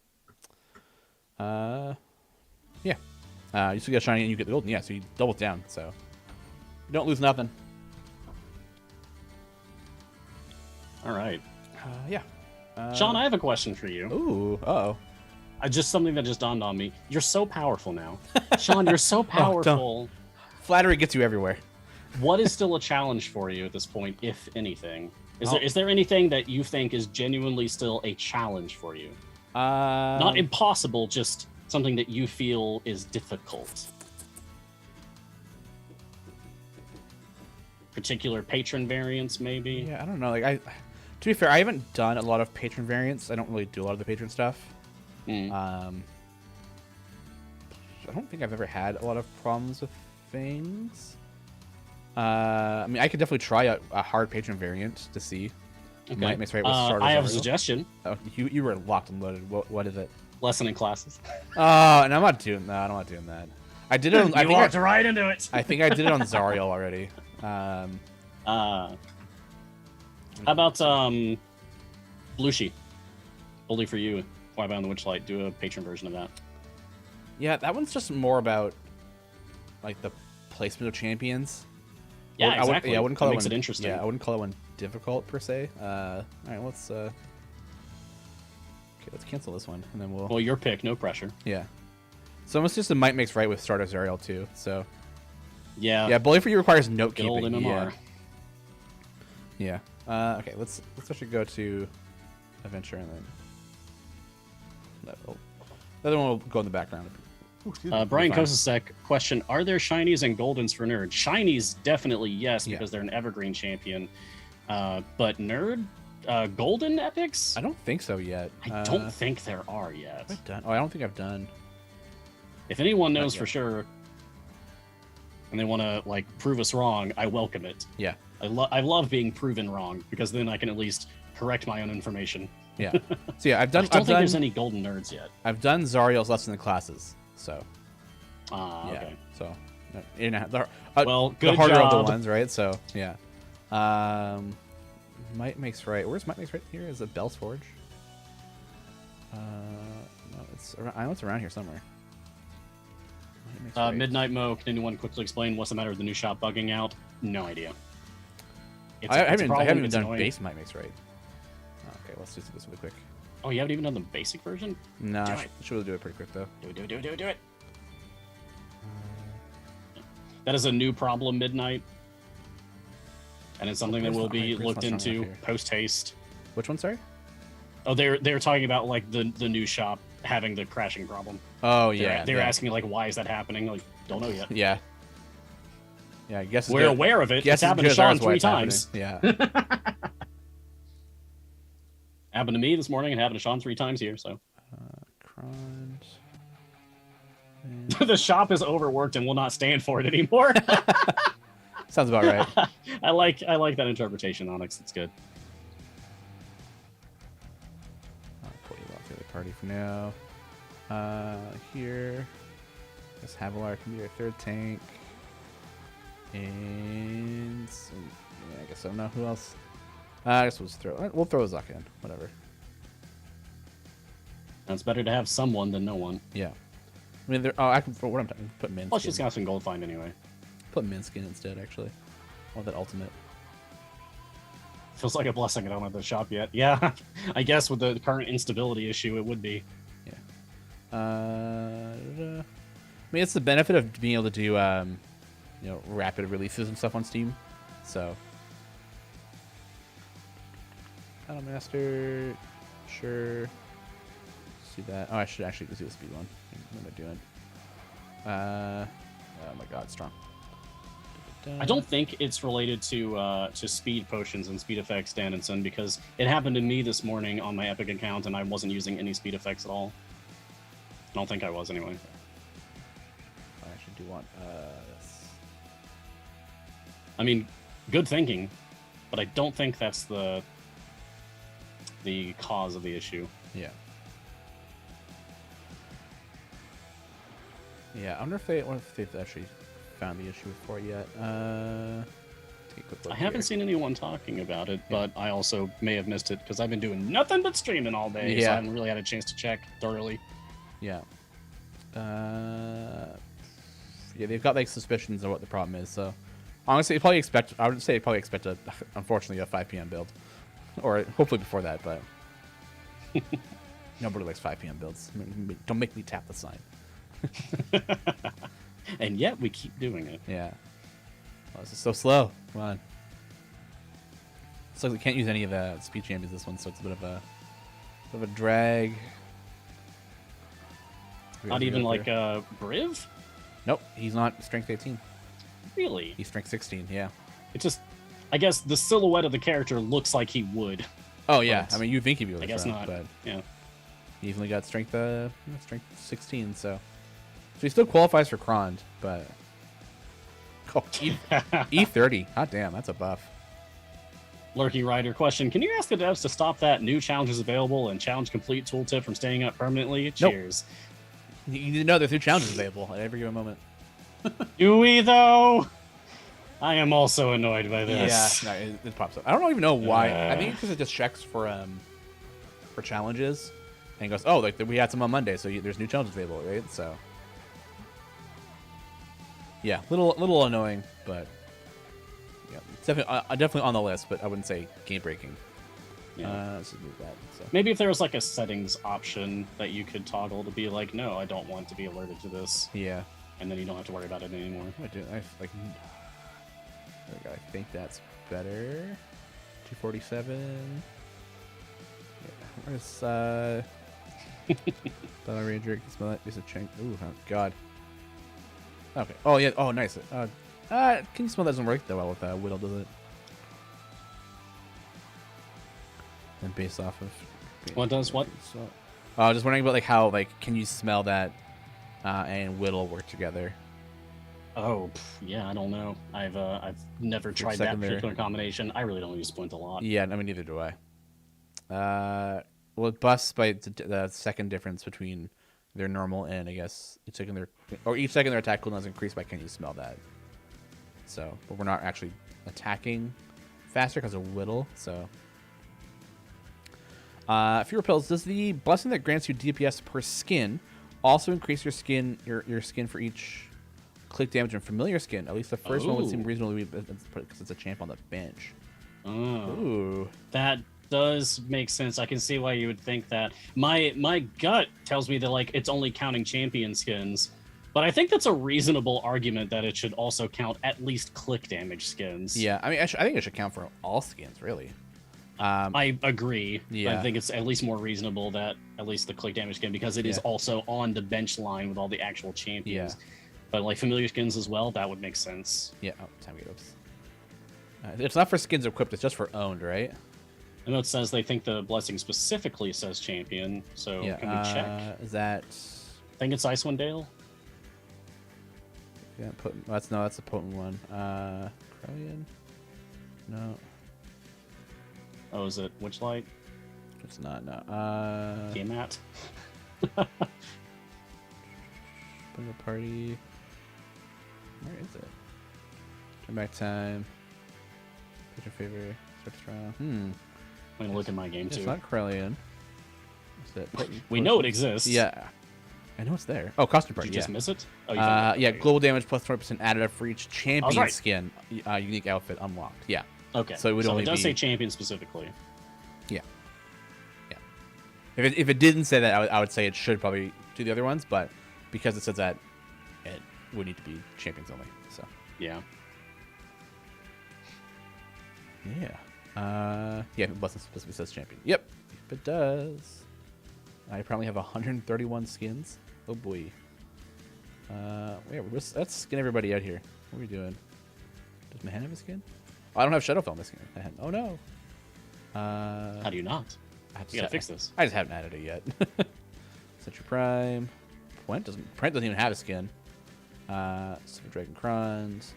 Yeah. You still get a shiny and you get the golden. Yeah, so you double down. So you don't lose nothing. All right. Yeah. Sean, I have a question for you. Ooh. Uh-oh. Just something that just dawned on me. You're so powerful now. Sean, you're so powerful. Flattery gets you everywhere. What is still a challenge for you at this point, if anything? Is there anything that you think is genuinely still a challenge for you? Not impossible, just something that you feel is difficult. Particular patron variants, maybe? Yeah, I don't know. To be fair, I haven't done a lot of patron variants. I don't really do a lot of the patron stuff. I don't think I've ever had a lot of problems with things. I mean, I could definitely try a hard patron variant to see. Okay. Might mix right with starters. I have a suggestion. Oh, you were locked and loaded. What is it? Lesson in classes. Oh, and I'm not doing that. I'm not doing that. I did it. You walked right into it. I think I did it on Zariel already. How about Blushi? Only for you. Why Bound the Witchlight? Do a patron version of that. Yeah, that one's just more about the placement of champions. Yeah, exactly. I wouldn't call that it makes one, it interesting. Yeah, I wouldn't call it one difficult per se. All right, let's. Okay, let's cancel this one, and then we'll. Well, your pick, no pressure. Yeah. So it's just a might makes right with Starter Zariel too. So. Yeah. Yeah, Bully for You requires note Good keeping. old MMR. Yeah. Okay, let's actually go to Adventure and then. The other one will go in the background. Brian Kosasek, question: are there shinies and goldens for Nerd? Shinies, definitely yes, because they're an evergreen champion. But Nerd, golden epics? I don't think so yet. I don't think there are yet. Have I done? Oh, I don't think I've done. If anyone knows for sure, and they want to like prove us wrong, I welcome it. Yeah. I love being proven wrong because then I can at least correct my own information. Yeah. So yeah, I've done. I don't think there's any golden nerds yet. I've done Zariel's lesson in classes. So. Ah, okay. So. The good harder job. of the ones, right? So yeah. Might makes right. Where's Might makes right? Here is it Bell's Forge. No, it's around, I know it's around here somewhere. Might makes right. Midnight Mo, can anyone quickly explain what's the matter with the new shop bugging out? No idea. I haven't even done base Might makes right. Okay, let's just do this really quick. Oh, you haven't even done the basic version? No, I should do it pretty quick though. Do it. That is a new problem, Midnight. And it's something that will be looked into post haste. Which one, sorry? Oh, they're talking about like the new shop having the crashing problem. Oh yeah. They're asking me like, why is that happening? Like, don't know yet. Yeah. Yeah, I guess we're aware of it. It's happened to Sean 3 times. Yeah. Happened to me this morning and happened to Sean 3 times here. So. The shop is overworked and will not stand for it anymore. Sounds about right. I like that interpretation, Onyx. It's good. I'll pull you off the other party for now. Here, this Havilar can be our third tank, and yeah, I guess I don't know who else. I guess we'll throw Ozark in. Whatever. It's better to have someone than no one. Yeah. I mean, I can. What I'm talking. Put Minskin. Plus, she's got some gold find anyway. Put Minskin instead, actually. Want that ultimate. Feels like a blessing I don't have the shop yet. Yeah, I guess with the current instability issue, it would be. Yeah. I mean, it's the benefit of being able to do, rapid releases and stuff on Steam. So. Battle Master. Sure. See that. Oh, I should actually do the speed one. What am I doing? Oh my god, strong. I don't think it's related to speed potions and speed effects, Danielson, because it happened to me this morning on my Epic account, and I wasn't using any speed effects at all. I don't think I was, anyway. I actually do want this. I mean, good thinking, but I don't think that's the cause of the issue. Yeah. Yeah, I wonder if they've actually found the issue for it yet. Take a quick look I haven't seen anyone talking about it, but I also may have missed it because I've been doing nothing but streaming all day, so I haven't really had a chance to check thoroughly. Yeah. Yeah, they've got like suspicions of what the problem is. So honestly, I would say probably expect unfortunately a 5 p.m. build, or hopefully before that. But nobody likes 5 p.m. builds. Don't make me tap the sign. And yet we keep doing it. Yeah. Oh, this is so slow. Come on. Looks like we can't use any of the speed champions this one, so it's a bit of a drag. Not even like Briv? Nope, he's not strength 18. Really? He's strength 16. Yeah. It just, I guess the silhouette of the character looks like he would. Oh yeah, I mean you think he'd be. I guess not. But yeah. He evenly got strength 16, so he still qualifies for Krond, but E30. Hot damn, that's a buff. Lurking Rider question: can you ask the devs to stop that new challenges available and challenge complete tooltip from staying up permanently? Cheers. Nope. You need to know there's new challenges available at every given moment. Do we though? I am also annoyed by this. Yeah, no, it pops up. I don't even know why. I think because it just checks for challenges, and it goes, oh, like we had some on Monday, so there's new challenges available, right? So, yeah, little annoying, but yeah, it's definitely on the list, but I wouldn't say game breaking. Yeah. Let's just move that. So. Maybe if there was like a settings option that you could toggle to be like, no, I don't want to be alerted to this. Yeah. And then you don't have to worry about it anymore. I think that's better. 247. Yeah. Where's Battle Ranger? Is a chink. Ooh, oh, God. Okay. Oh yeah. Oh, nice. Can you smell that doesn't work that well with Whittle, does it? And based off of. What does what? So, I was just wondering about like how can you smell that and Whittle work together? Oh, yeah, I don't know. I've never tried that secondary. particular combination. I really don't use Splint a lot. Yeah, I mean, neither do I. Well, it busts by the second difference between their normal and, I guess, each second their attack cooldown is increased by, can you smell that? So, but we're not actually attacking faster because of little, so. Fewer pills. Does the blessing that grants you DPS per skin also increase your skin for each click damage and familiar skin? At least the first one would seem reasonable because it's a champ on the bench. Oh, Ooh. that does make sense. I can see why you would think that. My gut tells me that like it's only counting champion skins, but I think that's a reasonable argument that it should also count at least click damage skins. Yeah, I mean, I think it should count for all skins, really. I agree. Yeah. I think it's at least more reasonable that at least the click damage skin, because it is also on the bench line with all the actual champions. Yeah. But like familiar skins as well, that would make sense. Yeah. Oh, time to get ups. It's not for skins equipped. It's just for owned, right? I know it says they think the blessing specifically says champion. So Yeah. can we check? Is that? I think it's Icewind Dale. Yeah. That's a potent one. Krellian? No. Oh, is it Witchlight? It's not. No. Tiamat? Bring a party. Where is it? Turn back time. Picture favor. Search trial. I'm gonna look at my game It's too. not Krellian. Is it We know it exists. Yeah. I know it's there. Oh, costume Did party. you just Yeah. miss it? Oh, you found it. Yeah. Okay. Global damage plus 20% added up for each champion right. skin. Unique outfit unlocked. Yeah. Okay. So it would only it does be- say champion specifically. Yeah. Yeah. If it didn't say that, I would say it should probably do the other ones, but because it says that, it would need to be champions only. So. Yeah. Yeah. Yeah, it wasn't specifically says champion. Yep. If it does. I probably have 131 skins. Oh boy. Let's skin everybody out here. What are we doing? Does Mahan have a skin? Oh, I don't have Shadowfell in my skin. Oh no. How do you not? You gotta fix this. I just haven't added it yet. Century Prime. Brent doesn't even have a skin. Super Dragon Crons.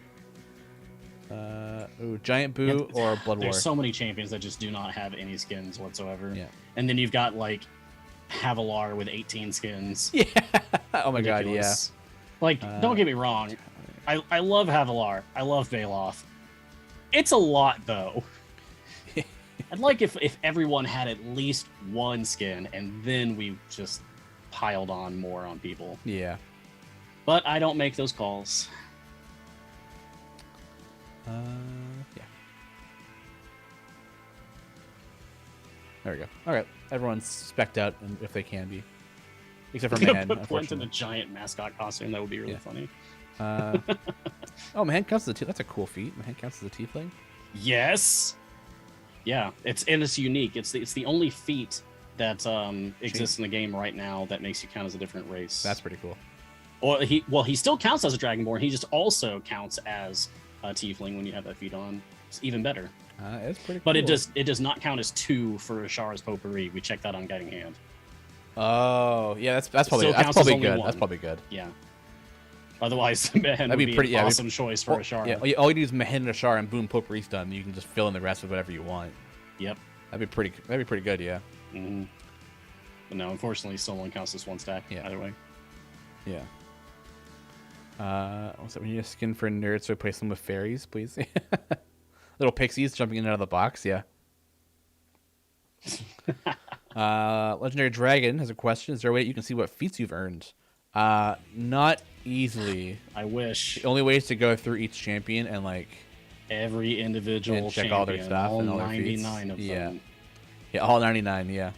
Giant Boo or Blood War. There's so many champions that just do not have any skins whatsoever. Yeah. And then you've got like Havilar with 18 skins. Yeah. Oh my god, yeah. Ridiculous. Like, don't get me wrong. I love Havilar. I love Baloth. It's a lot though. I'd like if everyone had at least one skin and then we just piled on more on people. Yeah. But I don't make those calls. Yeah. There we go. All right, everyone's specced out if they can be, except for Mahan. Put Flint in a Unfortunately. giant mascot costume. That would be really funny. Oh, Mahan counts as a that's a cool feat. Mahan counts as a tiefling. Yes. Yeah, it's unique. It's the only feat that exists in the game right now that makes you count as a different race. That's pretty cool. Or he still counts as a Dragonborn. He just also counts as a tiefling when you have that feat on. It's even better. It's pretty cool. But it does not count as 2 for Ashara's Potpourri. We checked that on Guiding Hand. Oh, yeah, that's Still probably counts as only good. one. That's probably good. Yeah. Otherwise, Mahan would be an awesome choice for Ashara. Yeah, all you need is Mahan and Ashara, and boom, Potpourri's done. You can just fill in the rest with whatever you want. Yep. That'd be pretty good. Yeah. Mm-hmm. But no, unfortunately, still only counts as 1 stack. Yeah. Either way. Yeah. What's that? We need a skin for nerds, so replace them with fairies, please. Little pixies jumping in and out of the box. Yeah. Legendary Dragon has a question. Is there a way you can see what feats you've earned? Not easily. I wish. The only way is to go through each champion and like Every individual and check champion, all their stuff all and all their feats. 99 of them. Yeah, all 99. Yeah.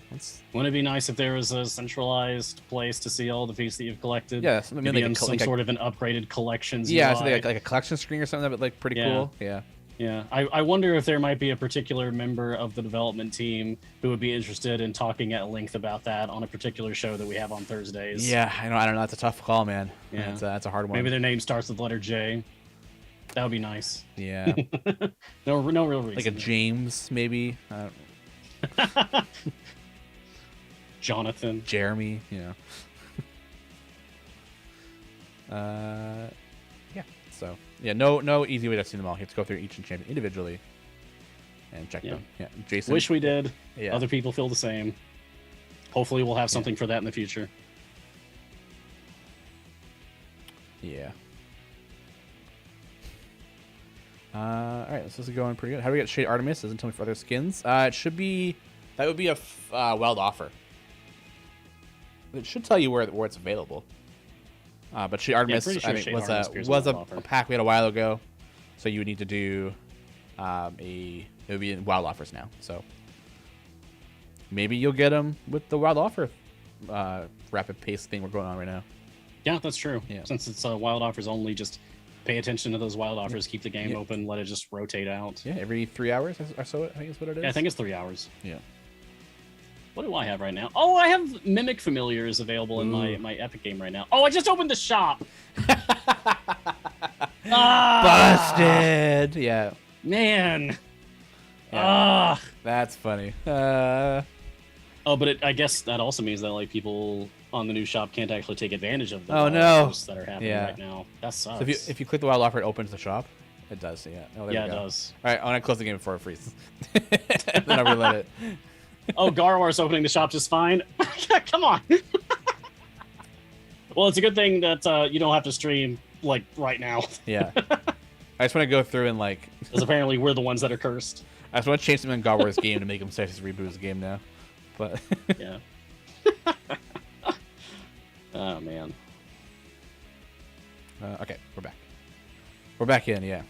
Wouldn't it be nice if there was a centralized place to see all the feats that you've collected? Yeah, so maybe Maybe like in a some sort of an upgraded collections Yeah, UI. so like a collection screen or something that would like pretty Yeah. cool. Yeah. Yeah, I wonder if there might be a particular member of the development team who would be interested in talking at length about that on a particular show that we have on Thursdays. Yeah, I don't know. That's a tough call, man. Yeah. That's a hard one. Maybe their name starts with the letter J. That would be nice. Yeah. No real reason. Like a James, maybe. Jonathan. Jeremy, you know. Yeah. So yeah, no easy way to see them all. You have to go through each enchantment individually and check them. Yeah, Jason. Wish we did. Yeah. Other people feel the same. Hopefully, we'll have something for that in the future. Yeah. All right, this is going pretty good. How do we get Shade Artemis? Doesn't tell me for other skins. It should be that would be a wild offer. It should tell you where it's available. But Shade Artemis, pretty sure I think, Shade was Artemis a offer. pack we had a while ago. So you would need to do it would be in wild offers now. So maybe you'll get them with the wild offer rapid pace thing we're going on right now. Yeah, that's true. Yeah. Since it's wild offers only, just pay attention to those wild offers. Keep the game open. Let it just rotate out. Yeah, every 3 hours or so. I think is what it is. Yeah, I think it's 3 hours. Yeah. What do I have right now? Oh, I have Mimic Familiars available in my Epic game right now. Oh, I just opened the shop. Busted. Yeah. Man. Yeah. That's funny. Oh, but I guess that also means that like people on the new shop can't actually take advantage of the offers that are happening right now. That sucks. So if you click the wild offer, it opens the shop. It does. Yeah. Oh, yeah, it does. All right, I want to close the game before it freezes. And then I'll relet it. Oh, Garwar's opening the shop just fine. Come on. Well, it's a good thing that you don't have to stream like right now. Yeah. I just want to go through and like. Because apparently we're the ones that are cursed. I just want to change something in Garwar's game to make him say he's reboot his game now. But yeah. Oh man. Okay, we're back. We're back in, yeah.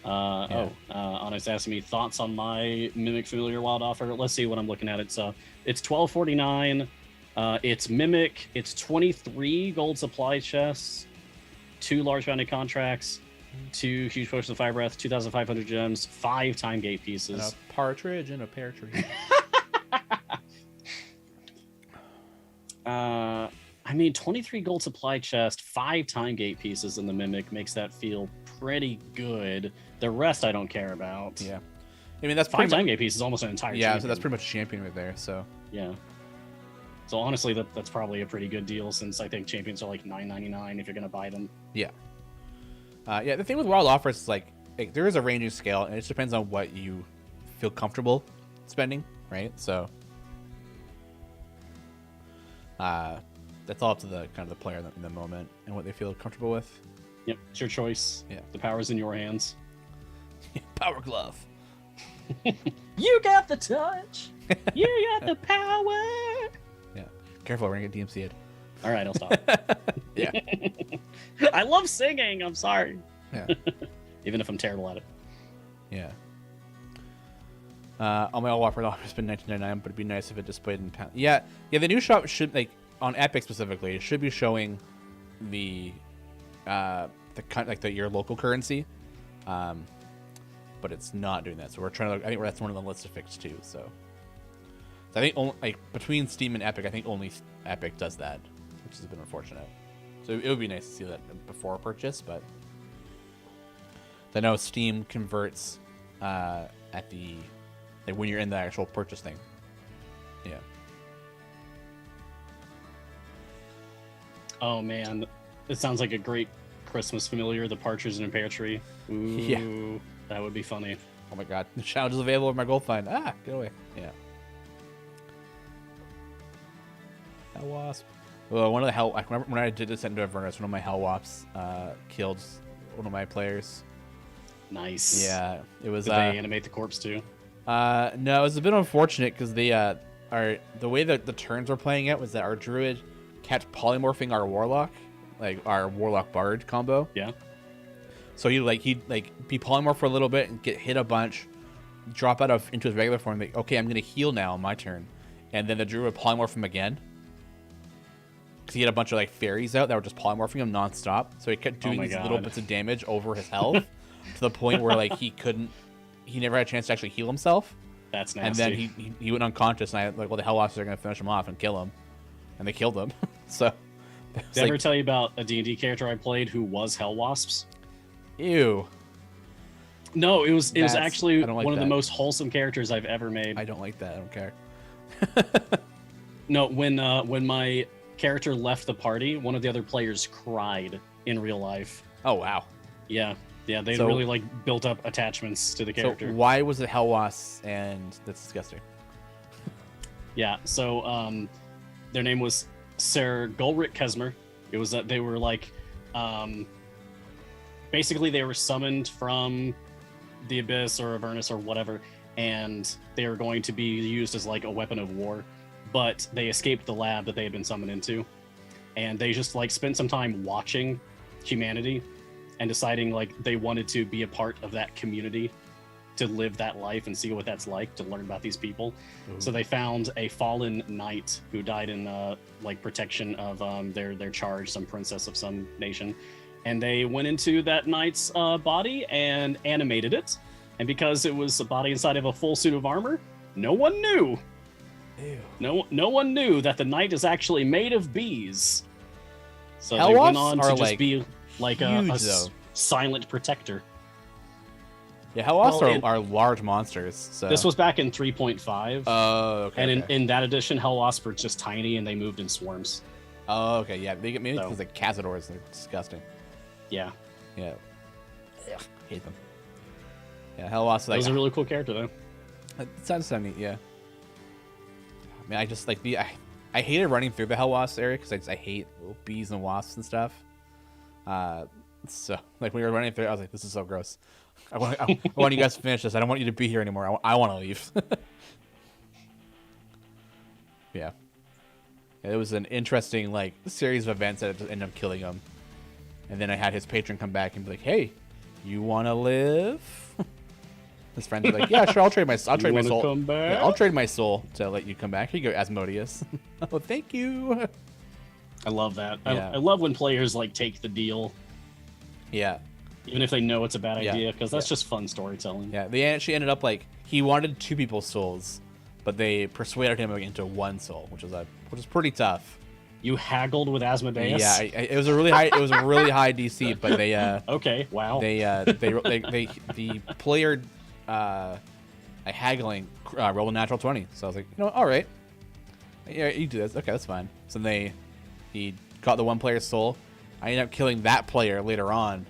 Onyx asking me thoughts on my Mimic Familiar Wild offer. Let's see what I'm looking at. It's $12.49. It's Mimic. It's 23 gold supply chests, 2 large bounded contracts, 2 huge potions of fire breath, 2,500 gems, 5 time gate pieces, and a partridge and a pear tree. I mean, 23 gold supply chest, 5 time gate pieces in the Mimic makes that feel pretty good. The rest I don't care about. Yeah. I mean, that's 5 time gate pieces, almost an entire champion. So that's pretty much champion right there, so. Yeah. So honestly, that's probably a pretty good deal since I think champions are like $9.99 if you're going to buy them. Yeah. Yeah, the thing with wild offers is like there is a ranging scale, and it just depends on what you feel comfortable spending, right? So that's all up to the kind of the player in the moment and what they feel comfortable with. Yep, it's your choice. Yeah, the power's in your hands. Power glove. You got the touch. You got the power. Yeah, careful, we're gonna get DMCA'd. All right, I'll stop. Yeah. I love singing. I'm sorry. Yeah. Even if I'm terrible at it. Yeah. On my all offer has been $19.99, but it'd be nice if it displayed in pound. Yeah. The new shop should like on Epic specifically. It should be showing the your local currency, but it's not doing that. So we're trying to. I think that's one of the lists to fix too. So I think only between Steam and Epic, I think only Epic does that, which has been unfortunate. So it would be nice to see that before purchase, but I know Steam converts at the when you're in the actual purchase thing. Yeah. Oh man, it sounds like a great Christmas familiar, the Partridge in a Pear Tree. Ooh, yeah, that would be funny. Oh my god, the challenge is available in my gold find. Get away. Yeah. Hell wasp. Well, one of the hell. I remember when I did this into Avernus, one of my hell wasps killed one of my players. Nice. Yeah, it was. Did they animate the corpse too? No, it was a bit unfortunate because they the way that the turns were playing out was that our druid kept polymorphing our warlock, like our warlock bard combo. Yeah. So he'd be polymorph for a little bit and get hit a bunch, drop out into his regular form. Like, okay, I'm gonna heal now on my turn, and then the druid would polymorph him again. Because he had a bunch of fairies out that were just polymorphing him nonstop. So he kept doing these little bits of damage over his health to the point where he never had a chance to actually heal himself. That's nasty. And then he went unconscious, and the hell wasps are gonna finish him off and kill him, and they killed him. So. Did I ever tell you about a D&D character I played who was hell wasps? Ew. No, it was actually one of the most wholesome characters I've ever made. I don't like that. I don't care. No, when my character left the party, one of the other players cried in real life. Oh wow. Yeah, they So- really like built up attachments to the character. So why was it Hell Wasps and that's disgusting? Yeah, so their name was Sir Gulric Kesmer. It was that they were like, basically they were summoned from the Abyss or Avernus or whatever, and they were going to be used as like a weapon of war, but they escaped the lab that they had been summoned into, and they just like spent some time watching humanity and deciding like they wanted to be a part of that community, to live that life and see what that's like, to learn about these people. So they found a fallen knight who died in like protection of their charge, some princess of some nation, and they went into that knight's body and animated it. And because it was a body inside of a full suit of armor, no one knew. Ew. No one knew that the knight is actually made of bees. So Hell they went Wasps on to are, just like, be like a huge, though. silent protector. Yeah, Hell Wasps Well, are large monsters. So. This was back in 3.5. Oh, okay. And okay. in that edition, Hell Wasps were just tiny and they moved in swarms. Oh, okay. Yeah, they get maybe So- because like Cazadors, they're disgusting. Yeah. Yeah. Ugh, hate them. Yeah, Hell Wasps That like was a really cool character, though. it sounds so neat. Yeah. I mean, I just like I hated running through the Hell Wasps area because I hate little bees and wasps and stuff. So like when we were running through, I was like, this is so gross. I want you guys to finish this. I don't want you to be here anymore. I want to leave. Yeah. It was an interesting like series of events that just ended up killing him. And then I had his patron come back and be like, "Hey, you want to live?" His friends are like, "Yeah, sure. I'll trade my soul. Come back? Yeah, I'll trade my soul to let you come back. Here you go, Asmodeus." Oh, thank you. I love that. Yeah. I love when players like take the deal, Yeah. even if they know it's a bad Yeah. idea, because that's Yeah. just fun storytelling. Yeah, they actually ended up like he wanted two people's souls, but they persuaded him into one soul, which is pretty tough. You haggled with Asmodeus? Yeah, it was a really high DC, but they Okay, wow. the player haggling rolled a natural 20. So I was like, all right, yeah, you do this. Okay, that's fine. So he got the one player's soul. I ended up killing that player later on,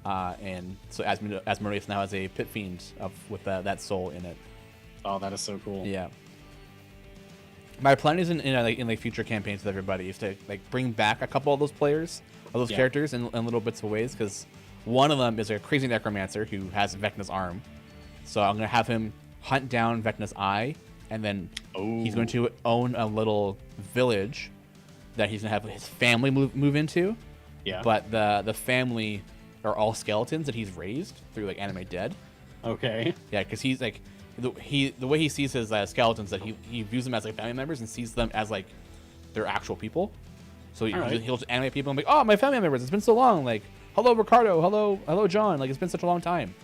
and so Asmodeus now has a pit fiend with that soul in it. Oh, that is so cool. Yeah. My plan is in future campaigns with everybody is to like bring back a couple of those players, of those characters in little bits of ways, because one of them is a crazy necromancer who has Vecna's arm. So I'm gonna have him hunt down Vecna's eye, and then he's going to own a little village that he's gonna have his family move into. Yeah. But the family are all skeletons that he's raised through like anime dead. Okay. Yeah, because he's like the way he sees his skeletons, that he views them as like family members and sees them as like their actual people. So he'll just animate people and be like, "Oh, my family members! It's been so long! Like, hello Ricardo, hello John! Like, it's been such a long time."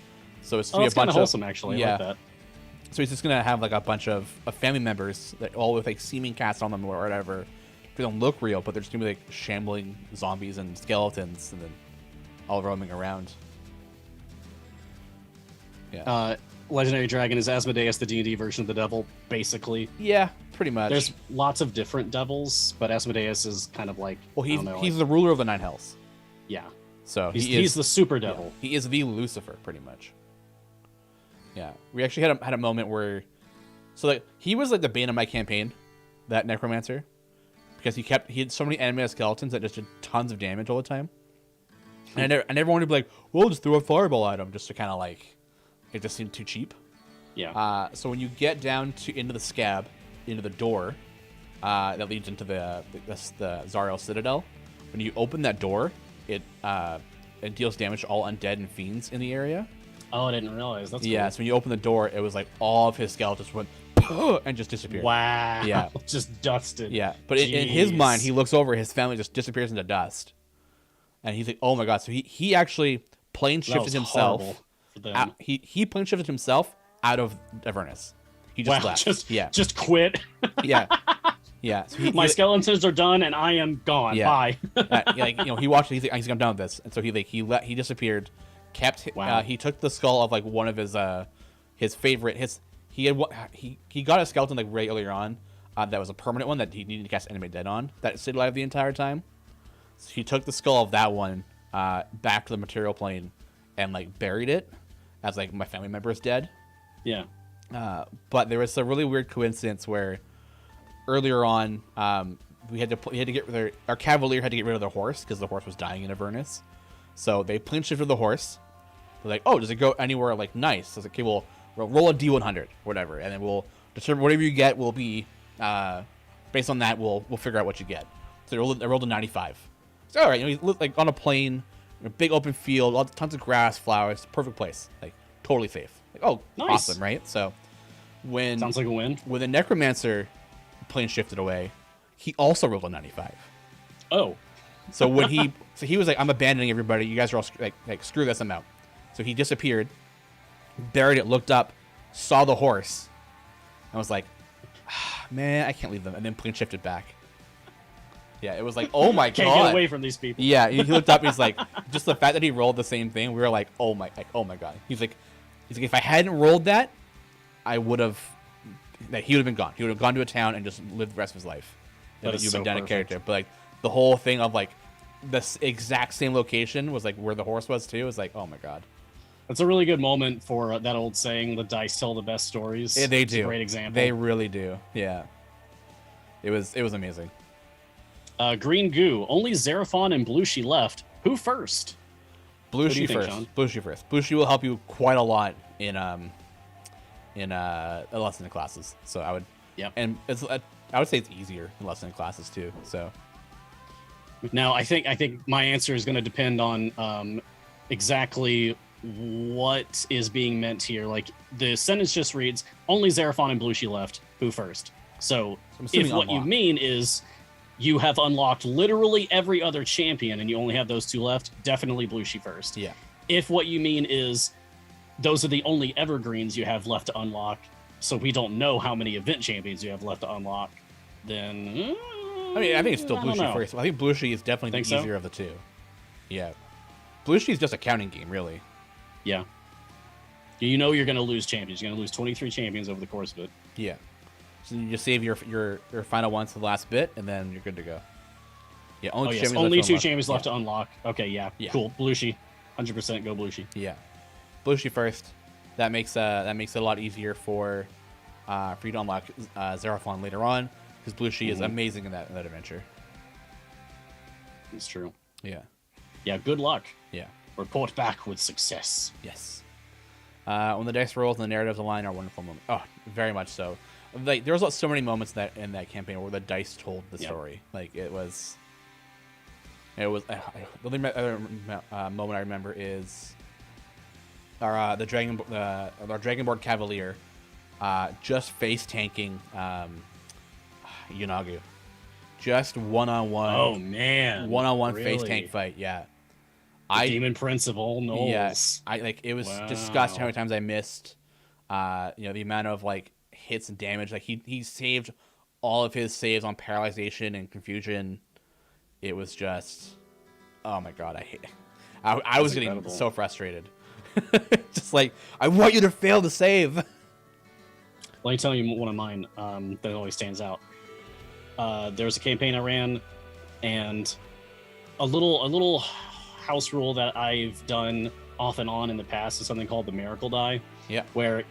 So it's Oh, that's kind of wholesome, actually. I like that. So he's just gonna have like a bunch of family members that all with like seeming casts on them or whatever. They don't look real, but they're just gonna be like shambling zombies and skeletons, and then all roaming around. Yeah. Legendary Dragon is Asmodeus, the D&D version of the devil, basically. Yeah, pretty much. There's lots of different devils, but Asmodeus is kind of like, well, I don't know, he's the ruler of the Nine Hells. yeah. So He's the super devil. He is the Lucifer, pretty much. Yeah, we actually had a moment where, so like he was like the bane of my campaign, that necromancer, because he had so many animated skeletons that just did tons of damage all the time, and I never wanted to be like, well, just throw a fireball at him, just to kind of like, it just seemed too cheap. Yeah. So when you get down into the scab, into the door, that leads into the Zariel Citadel, when you open that door, it deals damage to all undead and fiends in the area. Oh, I didn't realize. That's Yeah, cool. so when you open the door, it was like all of his skeletons went and just disappeared. Wow. Yeah. Just dusted. Yeah, but in his Jeez. mind, he looks over, his family just disappears into dust, and he's like, "Oh my god!" So he actually plane That shifted was himself. horrible for them. Out, he plane shifted himself out of Avernus. He just Wow, left. just quit. Yeah. So My skeletons are done and I am gone. Yeah. Bye. He watched it. He's like, I'm done with this, and so he disappeared. Wow. He took the skull of like one of his favorite. He got a skeleton like way earlier on that was a permanent one that he needed to cast Enemy Dead on that stayed alive the entire time. So he took the skull of that one back to the material plane and like buried it as like my family member is dead. Yeah. But there was a really weird coincidence where earlier on, we had to get rid of our cavalier had to get rid of their horse because the horse was dying in Avernus. So they plane shifted the horse. They're like, oh, does it go anywhere like nice? So I was like, okay, we'll roll a D100 or whatever, and then we'll determine whatever you get will be based on that. We'll figure out what you get. So I rolled a 95. So all right, you look like on a plain, a big open field, tons of grass, flowers, perfect place, like totally safe. Like, oh, nice. Awesome, right? So when sounds like a win. When the necromancer plane shifted away, he also rolled a 95. Oh. So when he was like, I'm abandoning everybody. You guys are all like screw this, I'm out. So he disappeared, buried it, looked up, saw the horse, and was like, man, I can't leave them. And then plane shifted back. Yeah, it was like, oh my god. Can't get away from these people. Yeah, he looked up. He's like, just the fact that he rolled the same thing. We were like, oh my god. He's like, if I hadn't rolled that, I would have. Like, he would have been gone. He would have gone to a town and just lived the rest of his life. That is you've so been down a perfect. character, but like the whole thing of like the exact same location was like where the horse was too. It was like, oh my god. That's a really good moment for that old saying, "The dice tell the best stories." Yeah, they It's do. a great example. They really do. Yeah. It was amazing. Green goo. Only Xeraphon and Blushi left. Who first? What do you Blushi think, first. Sean? Blushi first. Blushi will help you quite a lot in a lesson in classes. So I would. Yep. And I would say it's easier in lesson in classes too. So. Now, I think my answer is going to depend on exactly what is being meant here. Like, the sentence just reads, only Xeraphon and Blushi left. Who first? So if what you mean is you have unlocked literally every other champion and you only have those two left, definitely Blushi first. Yeah. If what you mean is those are the only evergreens you have left to unlock, so we don't know how many event champions you have left to unlock, then... I mean, I think it's still I don't Blushi know. first. I think Blushi is definitely Think the so? easier of the two. Yeah. Blushi is just a counting game, really. Yeah. You know you're going to lose champions. You're going to lose 23 champions over the course of it. Yeah. So you just save your final ones to the last bit, and then you're good to go. Yeah, only two champions Only left to two unlock. champions left to unlock. Okay, yeah. Yeah. Cool. Blushi. 100% go Blushi. Yeah. Blushi first. That makes it a lot easier for you to unlock Xeraphon later on, because Blushi is amazing in that adventure. It's true. Yeah. Yeah, good luck. Yeah. Report back with success. Yes. When the dice rolls and the narratives align are wonderful moments. Oh, very much so. Like, there was so many moments in that campaign where the dice told the story. Like, it was. The only other moment I remember is our Dragonborn Cavalier just face tanking Yunagu. Just one-on-one. Oh man. One-on-one Really? face tank fight. Yeah. Demon Prince of all Knolls. Yes, it was disgusting how many times I missed. The amount of like hits and damage. Like he saved all of his saves on paralyzation and confusion. It was just, oh my god, I was getting incredible. so frustrated. Just like, I want you to fail to save. Let me tell you one of mine that always stands out. There was a campaign I ran, and a little house rule that I've done off and on in the past is something called the Miracle Die. Yeah. Where,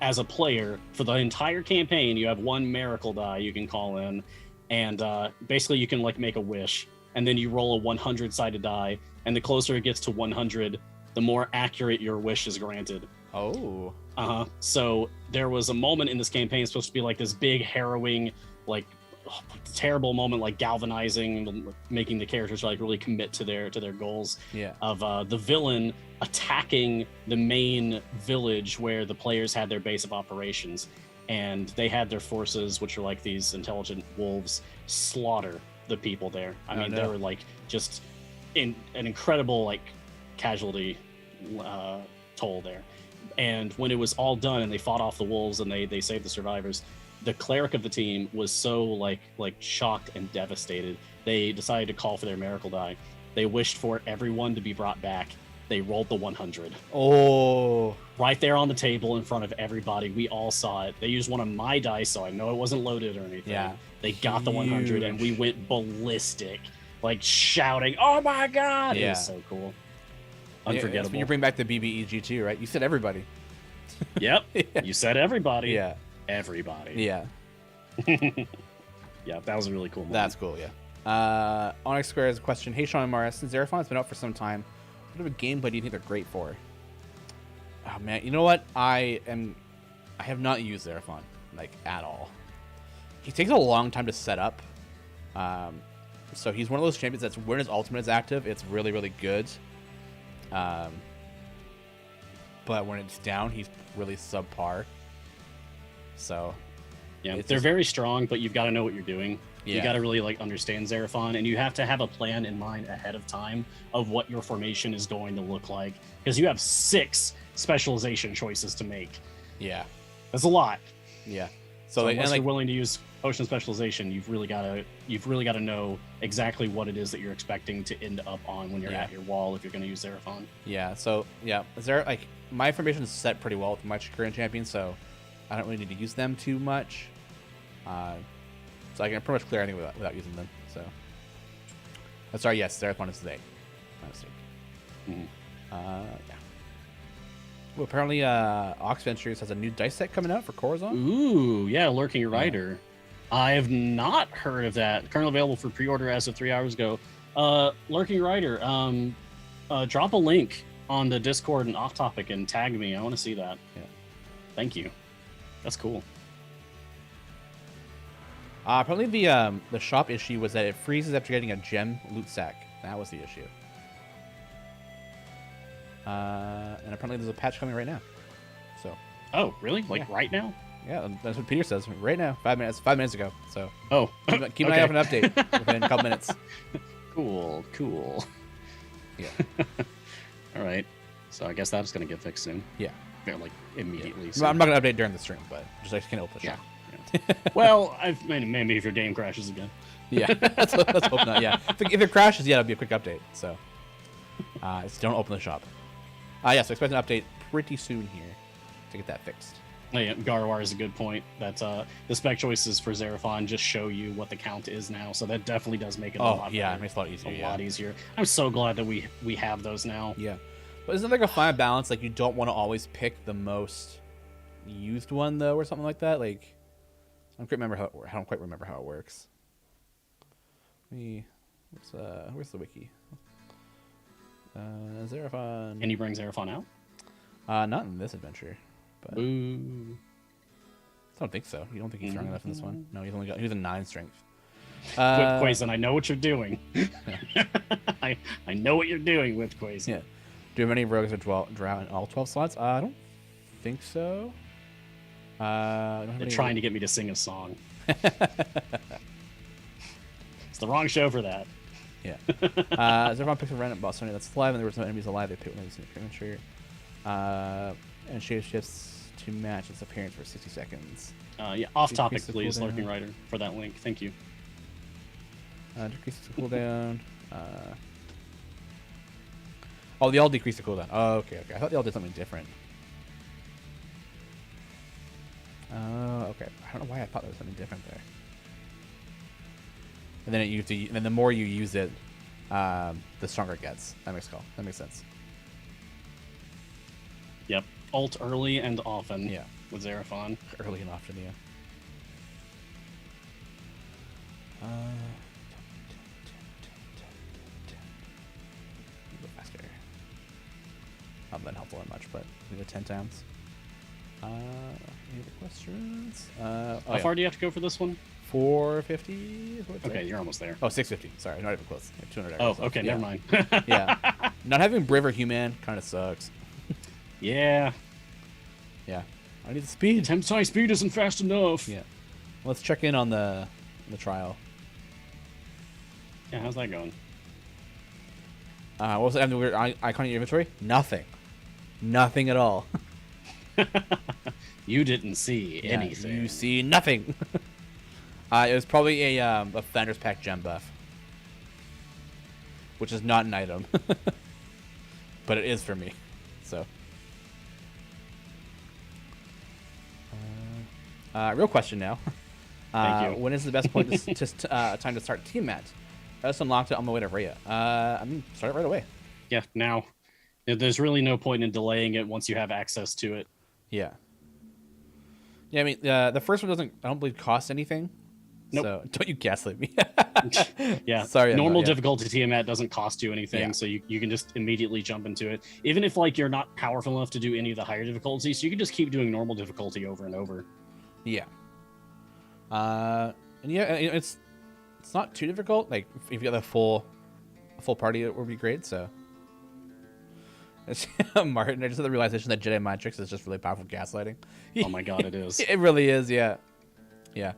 as a player, for the entire campaign, you have one Miracle Die you can call in, and basically you can like make a wish, and then you roll a 100-sided die, and the closer it gets to 100, the more accurate your wish is granted. Oh. So there was a moment in this campaign, it's supposed to be like this big, harrowing, like terrible moment, like galvanizing, making the characters like really commit to their goals. Yeah. Of the villain attacking the main village where the players had their base of operations, and they had their forces, which are like these intelligent wolves, slaughter the people there. They were like just in an incredible like casualty toll there. And when it was all done and they fought off the wolves and they saved the survivors, the cleric of the team was so like shocked and devastated. They decided to call for their miracle die. They wished for everyone to be brought back. They rolled the 100. Oh. Right there on the table in front of everybody. We all saw it. They used one of my dice, so I know it wasn't loaded or anything. Yeah. They got the 100 and we went ballistic. like shouting, "Oh my god!" It Yeah. was so cool. That's Unforgettable. when you bring back the BBEG too, right? You said everybody. Yep. You said everybody. Yeah. Everybody. Yeah. Yeah, that was a really cool moment. That's cool, yeah. Onyx Square has a question. Hey, Sean and Mara, since Xeraphon's been out for some time, what type of gameplay do you think they're great for? Oh, man. You know what? I have not used Xeraphon, like, at all. He takes a long time to set up. So he's one of those champions that's when his ultimate is active, it's really, really good. But when it's down, he's really subpar. So... yeah, they're very strong, but you've got to know what you're doing. Yeah. You got to really like understand Xeraphon, and you have to have a plan in mind ahead of time of what your formation is going to look like, because you have 6 specialization choices to make. Yeah, that's a lot. Yeah, so unless you're willing to use potion specialization, you've really got to know exactly what it is that you're expecting to end up on when you're at your wall if you're going to use Xeraphon. Yeah. So yeah, is there like my formation is set pretty well with my current champion, so I don't really need to use them too much. So I can pretty much clear anything without using them. So, sorry, yes, Xeraphon is today. My mistake. Mm-hmm. Yeah. Well, apparently, Ox Ventures has a new dice set coming out for Corazon. Ooh, yeah, Lurking Rider. I have not heard of that. Currently available for pre-order as of 3 hours ago. Lurking Rider. Drop a link on the Discord and Off Topic and tag me. I want to see that. Yeah. Thank you. That's cool. Probably the shop issue was that it freezes after getting a gem loot sack. That was the issue. And apparently there's a patch coming right now. So. Oh, really? Like right now? Yeah, that's what Peter says. Right now, 5 minutes. 5 minutes ago. So. Oh. Keep an eye out for an update within a couple minutes. Cool. Yeah. All right. So I guess that's gonna get fixed soon. Yeah. Like immediately. Yeah. So. I'm not gonna update during the stream, but just like can open the shop. Yeah. Well, maybe if your game crashes again. Yeah, let's hope not. Yeah, if it crashes, yeah, it'll be a quick update. So, don't open the shop. Yeah, so expect an update pretty soon here to get that fixed. Oh, yeah, Garwar is a good point. That the spec choices for Xeraphon just show you what the count is now, so that definitely does make it a lot better. It makes it a lot easier. Lot easier. I'm so glad that we have those now. Yeah, but isn't there like a fine balance? Like you don't want to always pick the most used one though, or something like that. Like I don't quite remember how it works. Where's the wiki? Xeraphon. Can you bring Xeraphon out? Not in this adventure. But Boo. I don't think so. You don't think he's strong enough in this one? No, he's a 9 strength. With Quazen, I know what you're doing. I know what you're doing with Quazen. Yeah. Do you have any rogues that draw in all 12 slots? I don't think so. They're trying to get me to sing a song. It's the wrong show for that. Yeah. Xeraphon picks a random boss only that's alive, and there was no enemies alive. They pick one of these signature. And shape shifts to match its appearance for 60 seconds. Yeah, off topic, Decrease the please, cooldown. Lurking Rider, for that link. Thank you. Decreases the cooldown. Oh, they all decrease the cooldown. Oh, okay. I thought they all did something different. Okay. I don't know why I thought there was something different there. And then the more you use it, the stronger it gets. That makes sense. Yep. Ult early and often. Yeah. With Xeraphon. Early and often, yeah. A bit faster. Not that helpful that much, but we did 10 times. Any other questions? How far do you have to go for this one? 450. Okay, you're almost there. Oh, 650. Sorry, not even close. 200. Oh, okay, never mind. Yeah. Not having Briv or Human kind of sucks. Yeah. Yeah. I need the speed. 10 times speed isn't fast enough. Yeah. Let's check in on the trial. Yeah, how's that going? What was the weird icon in your inventory? Nothing. Nothing at all. You didn't see anything. You see nothing. It was probably a Founder's Pack gem buff, which is not an item, but it is for me. So, real question now. Thank you. When is the best point time to start team mat? I just unlocked it on my way to Rhea. I mean, start it right away. Yeah, now. There's really no point in delaying it once you have access to it. Yeah. Yeah, I mean, the first one doesn't, I don't believe, cost anything. Nope. So don't you gaslight me. Yeah. Sorry. Normal yeah. difficulty Tiamat doesn't cost you anything, so you can just immediately jump into it. Even if like you're not powerful enough to do any of the higher difficulties, you can just keep doing normal difficulty over and over. Yeah. And yeah, it's not too difficult. Like if you got a full party, it would be great. So. Martin, I just had the realization that Jedi mind tricks is just really powerful gaslighting. Oh my god, it is. It really is, yeah. Yeah.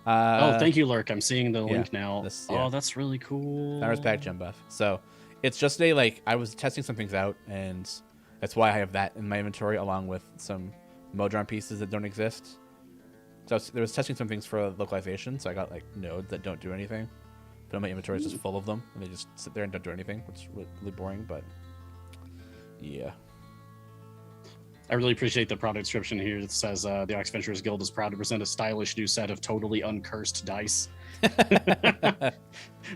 Thank you, Lurk. I'm seeing the link now. Yeah. Oh, that's really cool. That respect gem buff. So it's just I was testing some things out, and that's why I have that in my inventory along with some Modron pieces that don't exist. So there was testing some things for localization, so I got like nodes that don't do anything. But my inventory is just full of them, and they just sit there and don't do anything, which is really boring, but yeah. I really appreciate the product description here. It says the Ox Venturers Guild is proud to present a stylish new set of totally uncursed dice.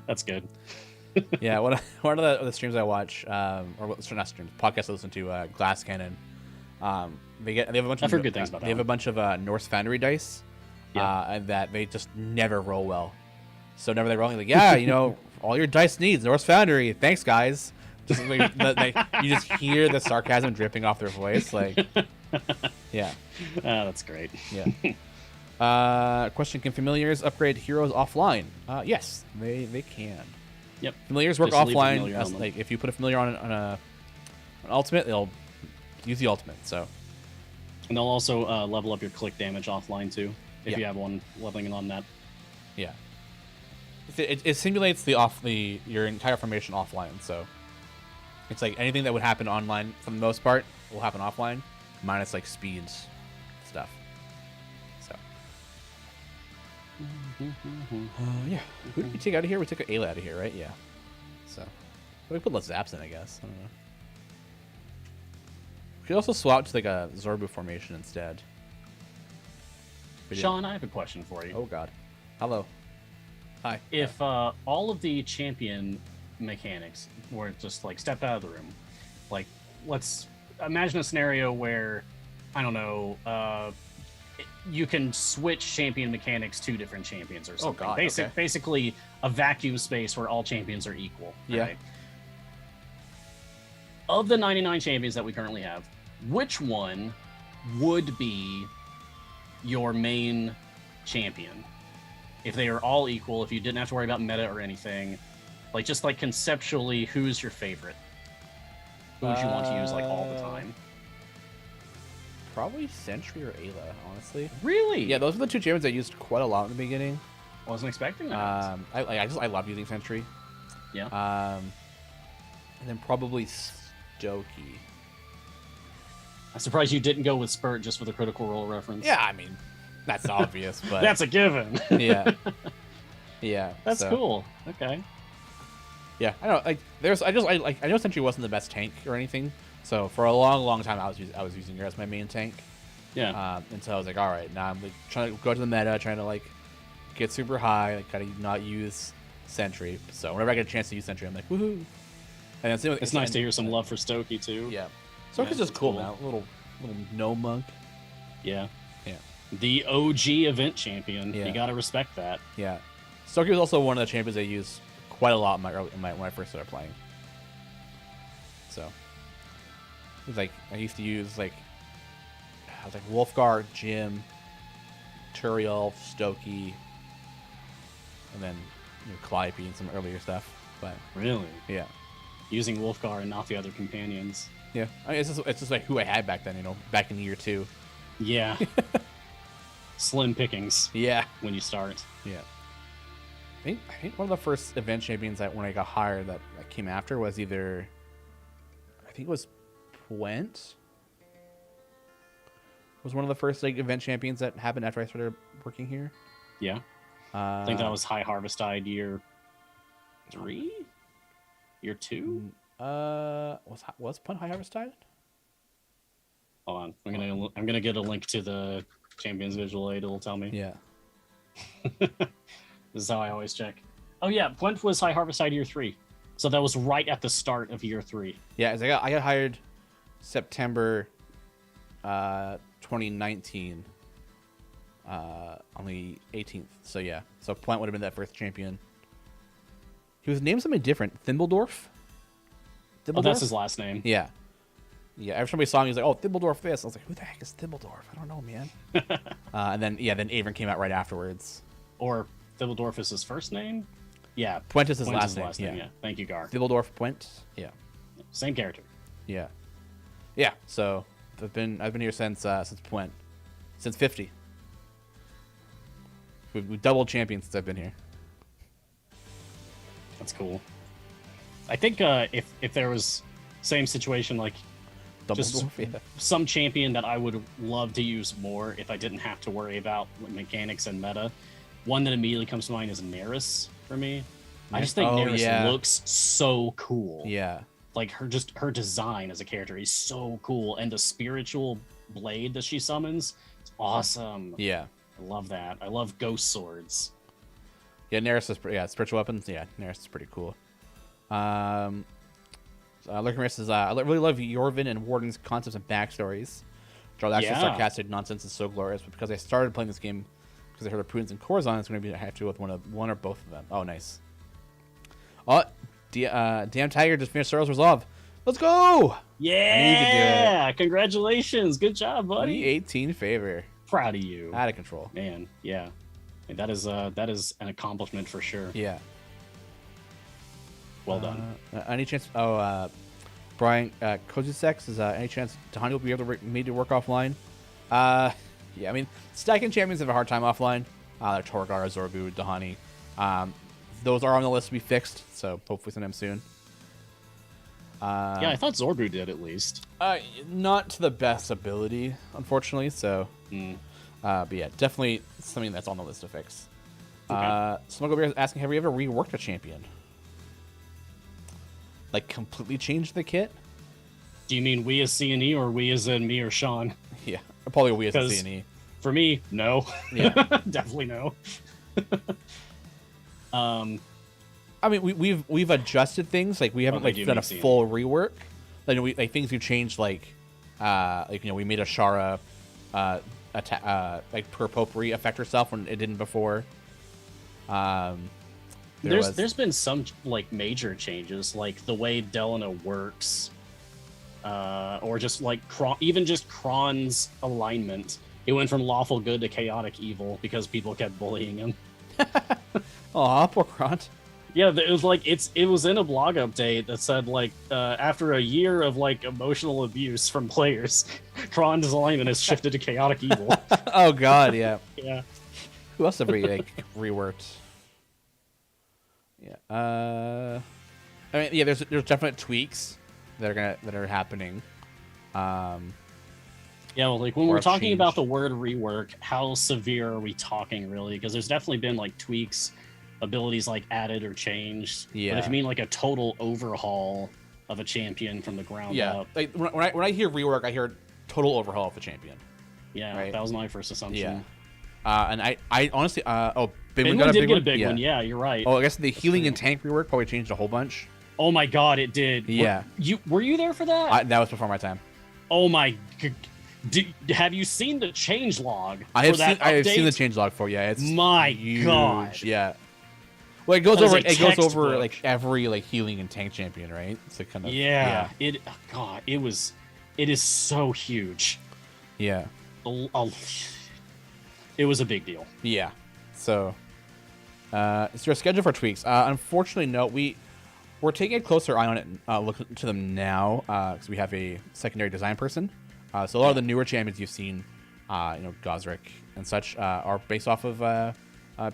That's good. Yeah, one of the streams I watch, or not streams, podcasts I listen to, Glass Cannon. They have a bunch. I've heard good things about that. They have a bunch of Norse Foundry dice, and that they just never roll well. So whenever they're rolling, like, yeah, all your dice needs Norse Foundry. Thanks, guys. Just like you just hear the sarcasm dripping off their voice, like, yeah. That's great. Yeah. Question: Can familiars upgrade heroes offline? Yes, they can. Yep. Familiars work Just leave offline. familiar on Like if you put a familiar on an ultimate, they'll use the ultimate. So. And they'll also level up your click damage offline too, if you have one leveling it on that. Yeah. It simulates your entire formation offline, so. It's like anything that would happen online, for the most part, will happen offline, minus like speeds stuff. So, yeah. Who did we take out of here? We took Ayla out of here, right? Yeah. So, we put less zaps in, I guess. I don't know. We could also swap to like a Zorbu formation instead. Sean, I have a question for you. Oh God. Hello. Hi. If all of the champion mechanics were just like step out of the room, like let's imagine a scenario where I don't know, you can switch champion mechanics to different champions or something. Oh God, Basically a vacuum space where all champions are equal. Yeah. Right? Of the 99 champions that we currently have, which one would be your main champion? If they are all equal, if you didn't have to worry about meta or anything, like just like conceptually, who's your favorite? Who would you want to use like all the time? Probably Sentry or Ayla, honestly. Really? Yeah, those are the two champions I used quite a lot in the beginning. Wasn't expecting that. I love using Sentry. Yeah. And then probably Stokey. I'm surprised you didn't go with Spurt just for the Critical Role reference. Yeah, I mean, that's obvious, but that's a given. Yeah. Yeah. That's cool. Okay. Yeah, I know. Like, I know Sentry wasn't the best tank or anything. So for a long time, I was using her as my main tank. Yeah. Until I was like, all right, now I'm like trying to go to the meta, trying to like get super high, like kind of not use Sentry. So whenever I get a chance to use Sentry, I'm like, woohoo! And it's nice to hear some love for Stokey too. Yeah. Stokey's just cool, man. Little gnome monk. Yeah. Yeah. The OG event champion. Yeah. You gotta respect that. Yeah. Stokey was also one of the champions I used quite a lot when I first started playing. So it was like I used to use like Wolfgar, Jim, Turiel, Stokey, and then Calliope and some earlier stuff. But really, yeah, using Wolfgar and not the other companions. Yeah, I mean, it's just like who I had back then. Back in year 2. Yeah. Slim pickings. Yeah. When you start. Yeah. I think one of the first event champions when I got hired that came after was either, I think it was Pwent. Was one of the first like event champions that happened after I started working here. Yeah. I think that was High Harvestide year 3? Year 2? Was Pwent High Harvestide? Hold on. I'm gonna get a link to the Champions visual aid. It'll tell me. Yeah. This is how I always check. Oh yeah, Gwent was High Harvest year 3, so that was right at the start of year 3. Yeah, I got hired September 2019 on the 18th. So yeah, so Plant would have been that first champion. He was named something different. Thimbledorf? Oh, that's his last name. Yeah. Yeah, every time we saw him, he was like, oh, Thimbledorf this. I was like, who the heck is Thimbledorf? I don't know, man. And then Avon came out right afterwards. Or Thimbledorf is his first name? Yeah. Puent is his last name. Yeah. Thank you, Gar. Thimbledorf Puent. Yeah. Same character. Yeah. Yeah, so I've been here since Puent. Since 50. We've doubled champions since I've been here. That's cool. I think if there was same situation, like just some champion that I would love to use more if I didn't have to worry about mechanics and meta, one that immediately comes to mind is Neris for me. I just think Neris looks so cool. Yeah. Like her design as a character is so cool, and the spiritual blade that she summons, it's awesome. Yeah. I love that. I love ghost swords. Yeah, Neris is spiritual weapons. Yeah, Neris is pretty cool. Lurking says, I really love Yorvin and Warden's concepts and backstories. Draw actual sarcastic nonsense is so glorious, but because I started playing this game because I heard of Prudence and Corazon, it's going to be I have to go with one or both of them. Oh, nice. Oh, Damn Tiger just finished Sorrow's Resolve. Let's go! Yeah! Congratulations. Good job, buddy. 18 favor. Proud of you. Out of control. Man, yeah. That is an accomplishment for sure. Yeah. Well done. Any chance? Oh, Brian Kozusex is any chance Tahani will be able to made to work offline? Yeah, I mean, stacking champions have a hard time offline. Like Torgar, Zorbu, Dahani. Those are on the list to be fixed, so hopefully sometime soon. Yeah, I thought Zorbu did at least. Not to the best ability, unfortunately. So, but yeah, definitely something that's on the list to fix. Okay. Someone over here is asking, have you ever reworked a champion? Like completely changed the kit? Do you mean we as C&E or we as in me or Sean? Yeah, probably we as in C&E. For me, no. Yeah, definitely no. I mean, we've adjusted things. Like we haven't done a full rework. Like things we've changed. Like we made a Shara like per potpourri affect herself when it didn't before. There's been some like major changes, like the way Delana works, or just like even just Kron's alignment. It went from lawful good to chaotic evil because people kept bullying him. Aw, poor Kron. Yeah, it was like it was in a blog update that said like after a year of like emotional abuse from players, Kron's alignment has shifted to chaotic evil. Oh God, yeah. Yeah. Who else have we reworked? Yeah. I mean, yeah. There's definite tweaks that are happening. Yeah, well, like when we're talking about the word rework, how severe are we talking really? Because there's definitely been like tweaks, abilities like added or changed. Yeah. But if you mean like a total overhaul of a champion from the ground up. Like when I hear rework, I hear total overhaul of the champion. Yeah, right? That was my first assumption. Yeah. And I honestly, Big One did get a big one. Yeah, you're right. Oh, I guess the healing and tank rework probably changed a whole bunch. Oh my God, it did. Yeah. Were you there for that? That was before my time. Oh my. Have you seen the change log? I have seen the change log for It's huge. God. Yeah. Well, it goes over like every like healing and tank champion, right? So kind of It is so huge. Yeah. It was a big deal. Yeah. So, is there a schedule for tweaks? Unfortunately, no. We're taking a closer eye on it. Look to them now because we have a secondary design person. So a lot of the newer champions you've seen, Gosrick and such, are based off of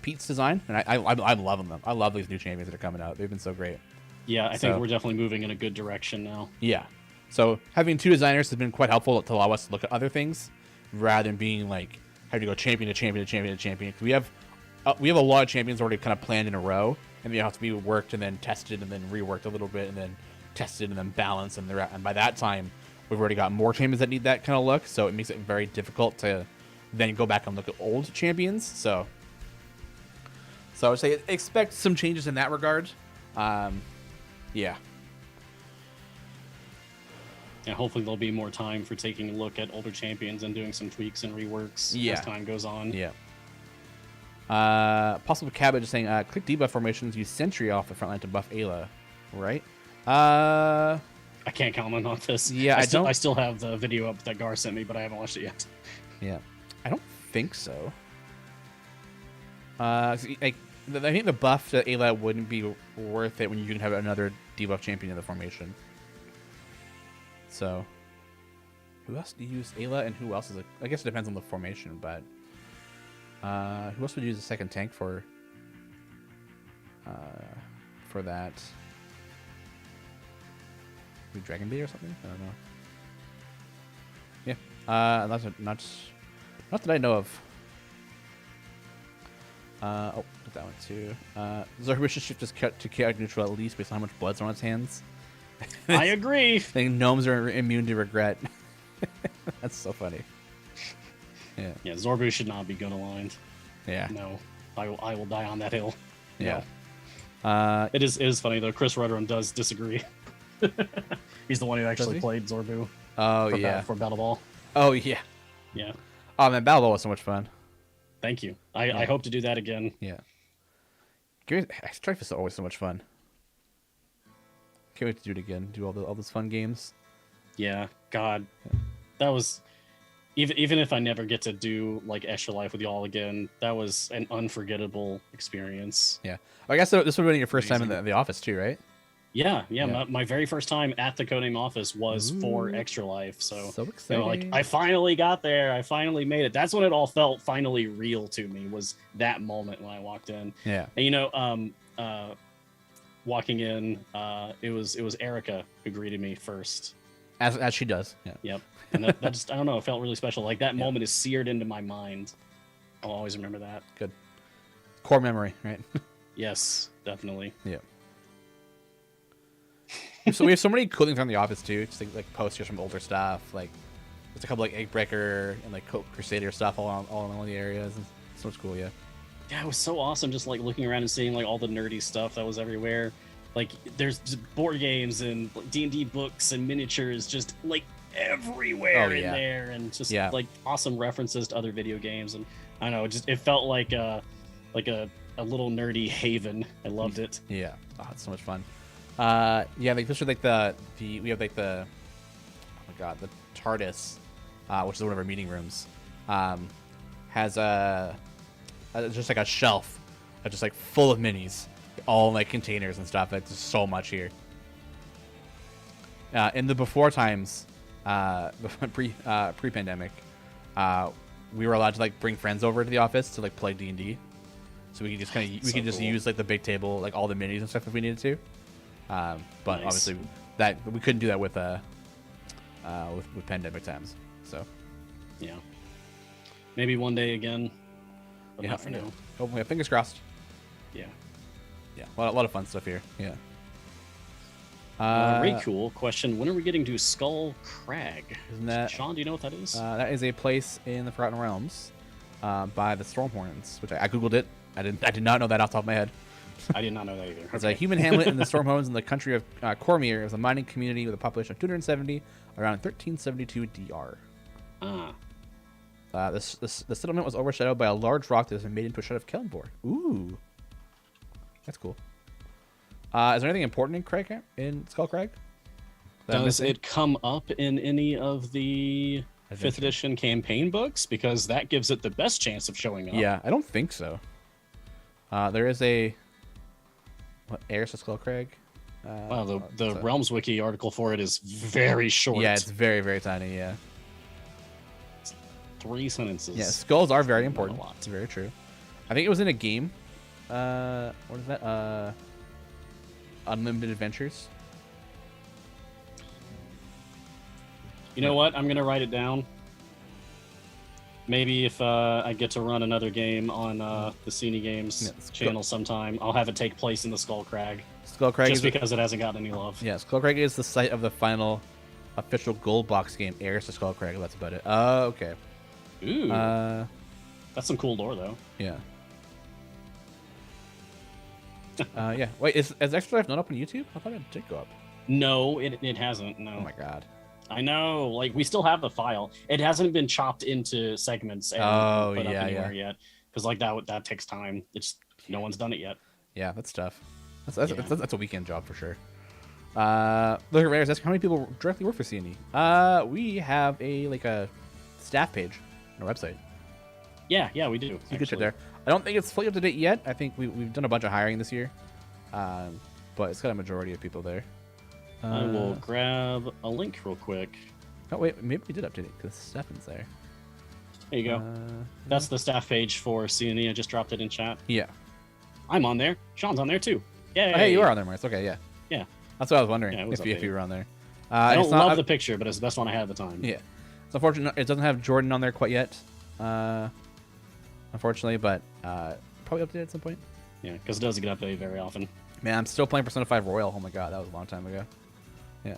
Pete's design, and I'm loving them. I love these new champions that are coming out. They've been so great. Yeah, I think we're definitely moving in a good direction now. Yeah. So having two designers has been quite helpful to allow us to look at other things rather than being like having to go champion to champion to champion to champion. We have a lot of champions already kind of planned in a row, and they have to be worked and then tested and then reworked a little bit and then tested and then balanced, and by that time we've already got more champions that need that kind of look. So it makes it very difficult to then go back and look at old champions. So So I would say expect some changes in that regard. Yeah. And hopefully there'll be more time for taking a look at older champions and doing some tweaks and reworks as time goes on. Yeah. Possible Cabbage is saying, click debuff formations, use Sentry off the front line to buff Ayla. Right? I can't comment on this. Yeah, I still have the video up that Gar sent me, but I haven't watched it yet. Yeah. I don't think so. I think the buff to Ayla wouldn't be worth it when you can have another debuff champion in the formation. So, who else do you use Ayla, and who else is I guess it depends on the formation, but who else would use a second tank for that? Maybe Dragon Bait or something? I don't know. Yeah, not that I know of. Oh, put that one too. Zorba should shift his cut to chaotic neutral at least based on how much blood's on its hands. I agree. I think gnomes are immune to regret. That's so funny. Yeah. Yeah, Zorbu should not be gun aligned. Yeah. No, I will die on that hill. Yeah. No. It is funny though. Chris Rudderon does disagree. He's the one who actually played Zorbu. Oh for Battle Ball. Oh yeah. Yeah. Oh man, Battle Ball was so much fun. Thank you. I hope to do that again. Yeah. Strife is always so much fun. Can't wait to do it again. Do all those fun games. Yeah. God, that was even if I never get to do like Extra Life with y'all again, that was an unforgettable experience. Yeah. I guess this would have been your first time in the office too, right? Yeah. My very first time at the Codename office was for Extra Life. So exciting. Like I finally got there. I finally made it. That's when it all felt finally real to me. Was that moment when I walked in. Yeah. And walking in, it was Erica who greeted me first. As she does. Yeah. Yep. And that just I don't know. It felt really special. Like that moment is seared into my mind. I'll always remember that. Good. Core memory, right? Yes, definitely. Yeah. So we have so many cool things around the office too. Just like posters from older stuff. Like there's a couple like Eggbreaker and like Crusader stuff all in the areas. And so much cool, yeah. Yeah, it was so awesome just like looking around and seeing like all the nerdy stuff that was everywhere. Like there's just board games and D&D books and miniatures just like everywhere in there, and just like awesome references to other video games. And I don't know, it felt like a little nerdy haven. I loved it. Yeah. Oh, it's so much fun. Like especially like we have like the the TARDIS, which is one of our meeting rooms, has just like a shelf, just like full of minis, all in, like containers and stuff. Like there's so much here. In the before times, pre-pandemic, we were allowed to like bring friends over to the office to like play D&D, so we could just just use like the big table, like all the minis and stuff if we needed to. But obviously that we couldn't do that with pandemic times. So yeah, maybe one day again. But not for now. Hopefully, fingers crossed. Yeah. A lot of fun stuff here. Yeah. Very cool question. When are we getting to Skull Crag? Isn't that Sean? Do you know what that is? That is a place in the Forgotten Realms, by the Stormhorns, which I googled it. I did not know that off the top of my head. I did not know that either. It's a human hamlet in the Stormhorns in the country of Cormier. It was a mining community with a population of 270 around 1372 DR. The settlement was overshadowed by a large rock that has been made into a shard of Kellenborg. Ooh, that's cool. Is there anything important in Skull Crag? Does it come up in any of the 5th edition campaign books? Because that gives it the best chance of showing up. Yeah, I don't think so. There is a heirs to Skull Crag. Wow, the Realms Wiki article for it is very short. Yeah, it's very, very tiny. Yeah. 3 sentences. Yeah, skulls are very important. It's very true. I think it was in a game. What is that? Unlimited Adventures. You know what? I'm going to write it down. Maybe if I get to run another game on the Cine Games channel sometime, I'll have it take place in the Skull Crag. Skull Crag just because it hasn't gotten any love. Yeah, Skull Crag is the site of the final official gold box game, Heirs to Skull Crag. That's about it. Oh, okay. Ooh. That's some cool lore, though. Yeah. Yeah. Wait, is Extra Life not up on YouTube? I thought it did go up. No, it hasn't. No. Oh my god. I know. Like, we still have the file. It hasn't been chopped into segments and put up anywhere yet. Because like that takes time. It's no one's done it yet. Yeah, that's tough. That's a weekend job for sure. Look at Rares asking how many people directly work for CNE. We have a staff page on our website. Yeah, we do. So you can check there. I don't think it's fully up to date yet. I think we've done a bunch of hiring this year, but it's got a majority of people there. I will grab a link real quick. Oh wait, maybe we did update it because Stefan's there. There you go. That's the staff page for CNE. I just dropped it in chat. Yeah. I'm on there. Sean's on there too. Yeah. Oh, hey, you are on there, Mars. Okay, yeah. Yeah. That's what I was wondering, Yeah, if you were on there. I don't love the picture, but it's the best one I had at the time. Yeah. It's unfortunate it doesn't have Jordan on there quite yet, unfortunately, but probably updated at some point. Yeah, because it doesn't get updated very often. Man, I'm still playing Persona 5 Royal. Oh my god, that was a long time ago. Yeah.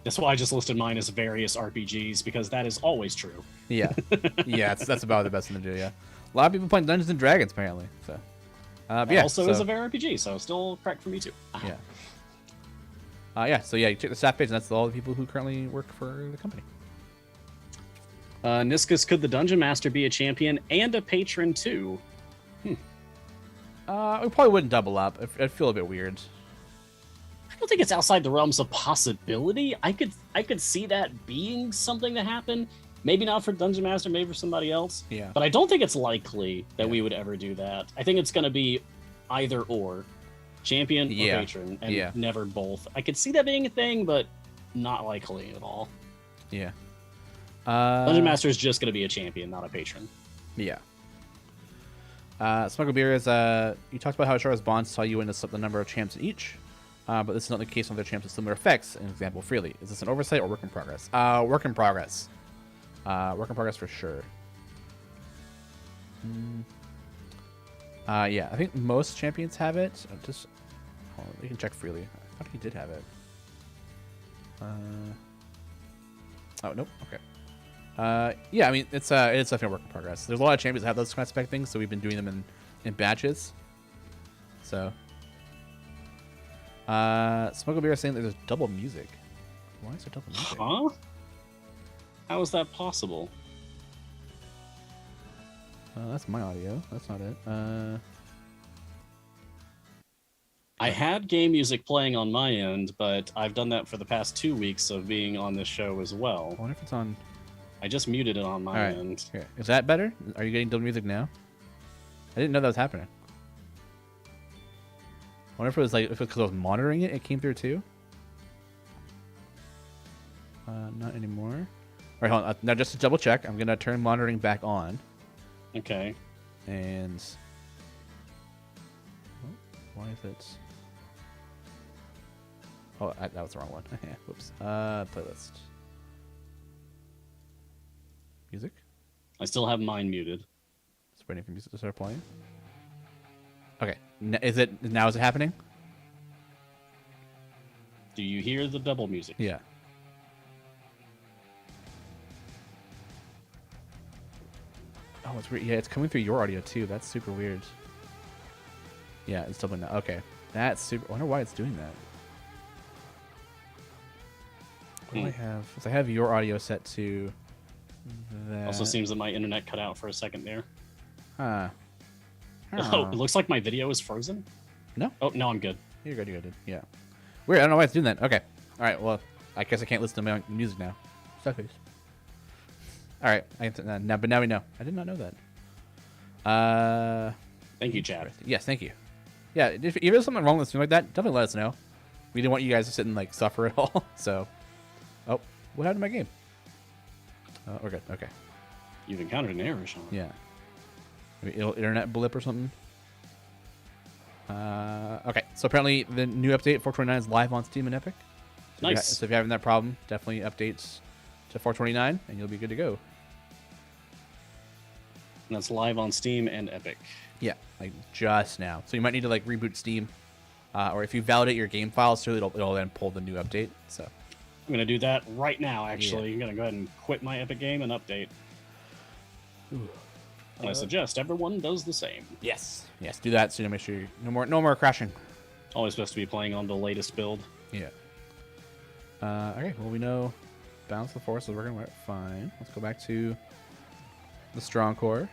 That's why I just listed mine as various RPGs, because that is always true. Yeah. Yeah, that's about the best thing to do, yeah. A lot of people playing Dungeons and Dragons, apparently. So, yeah. Also is a very RPG, so still correct for me too. Yeah. So yeah, you check the staff page, and that's all the people who currently work for the company. Niscus, could the Dungeon Master be a champion and a patron too? We probably wouldn't double up. I'd feel a bit weird. I don't think it's outside the realms of possibility. I could see that being something to happen. Maybe not for Dungeon Master, maybe for somebody else. Yeah. But I don't think it's likely that we would ever do that. I think it's going to be either or, champion or patron, and never both. I could see that being a thing, but not likely at all. Yeah. Dungeon Master is just going to be a champion, not a patron. Yeah. Smuggle Beer is you talked about how Ashara's bonds tell you when to set the number of champs in each, but this is not the case with other champs with similar effects. An example, freely. Is this an oversight or work in progress? Work in progress. Work in progress for sure. Yeah, I think most champions have it. You can check freely. I thought he did have it. Oh nope. Okay. Yeah, I mean it's definitely a work in progress. There's a lot of champions that have those kind of spec things, so we've been doing them in batches. So, Smuggle Beer is saying that there's double music. Why is there double music? Huh? How is that possible? That's my audio. That's not it. I had game music playing on my end, but I've done that for the past 2 weeks of being on this show as well. I wonder if it's on. I just muted it on my end. Here. Is that better? Are you getting double music now? I didn't know that was happening. I wonder if it was because I was monitoring it, it came through too. Not anymore. All right, hold on. Now, just to double check, I'm gonna turn monitoring back on. Okay. And why is it? Oh, that was the wrong one. Whoops. Playlist. Music. I still have mine muted. Just waiting for music to start playing. Okay. Is it happening? Do you hear the double music? Yeah. Oh, it's weird. Yeah, it's coming through your audio too. That's super weird. Yeah, it's doubling now. Okay. That's super. I wonder why it's doing that. What do I have? Because I have your audio set to that. Also seems that my internet cut out for a second there. Huh. Oh, it looks like my video is frozen. No. Oh, no, I'm good. You're good. You're good. Yeah. Weird. I don't know why it's doing that. Okay. All right. Well, I guess I can't listen to my own music now. Stuck face. All right. But now we know. I did not know that. Thank you, Chad. Yes, thank you. Yeah, if there's something wrong with something like that, definitely let us know. We didn't want you guys to sit and suffer at all. So, oh, what happened to my game? We're good. Okay. You've encountered an error, Sean. Yeah. Maybe internet blip or something. Okay. So apparently the new update 429 is live on Steam and Epic. So nice. So if you're having that problem, definitely updates to 429 and you'll be good to go. And that's live on Steam and Epic. Yeah, just now. So you might need to reboot Steam, or if you validate your game files, so it'll then pull the new update. So I'm gonna do that right now. Actually, I'm gonna go ahead and quit my Epic game and update. Ooh. And I suggest everyone does the same. Yes, do that. So you make sure no more crashing. Always supposed to be playing on the latest build. Yeah. Okay. Well, we know balance the force is working fine. Let's go back to the strong core.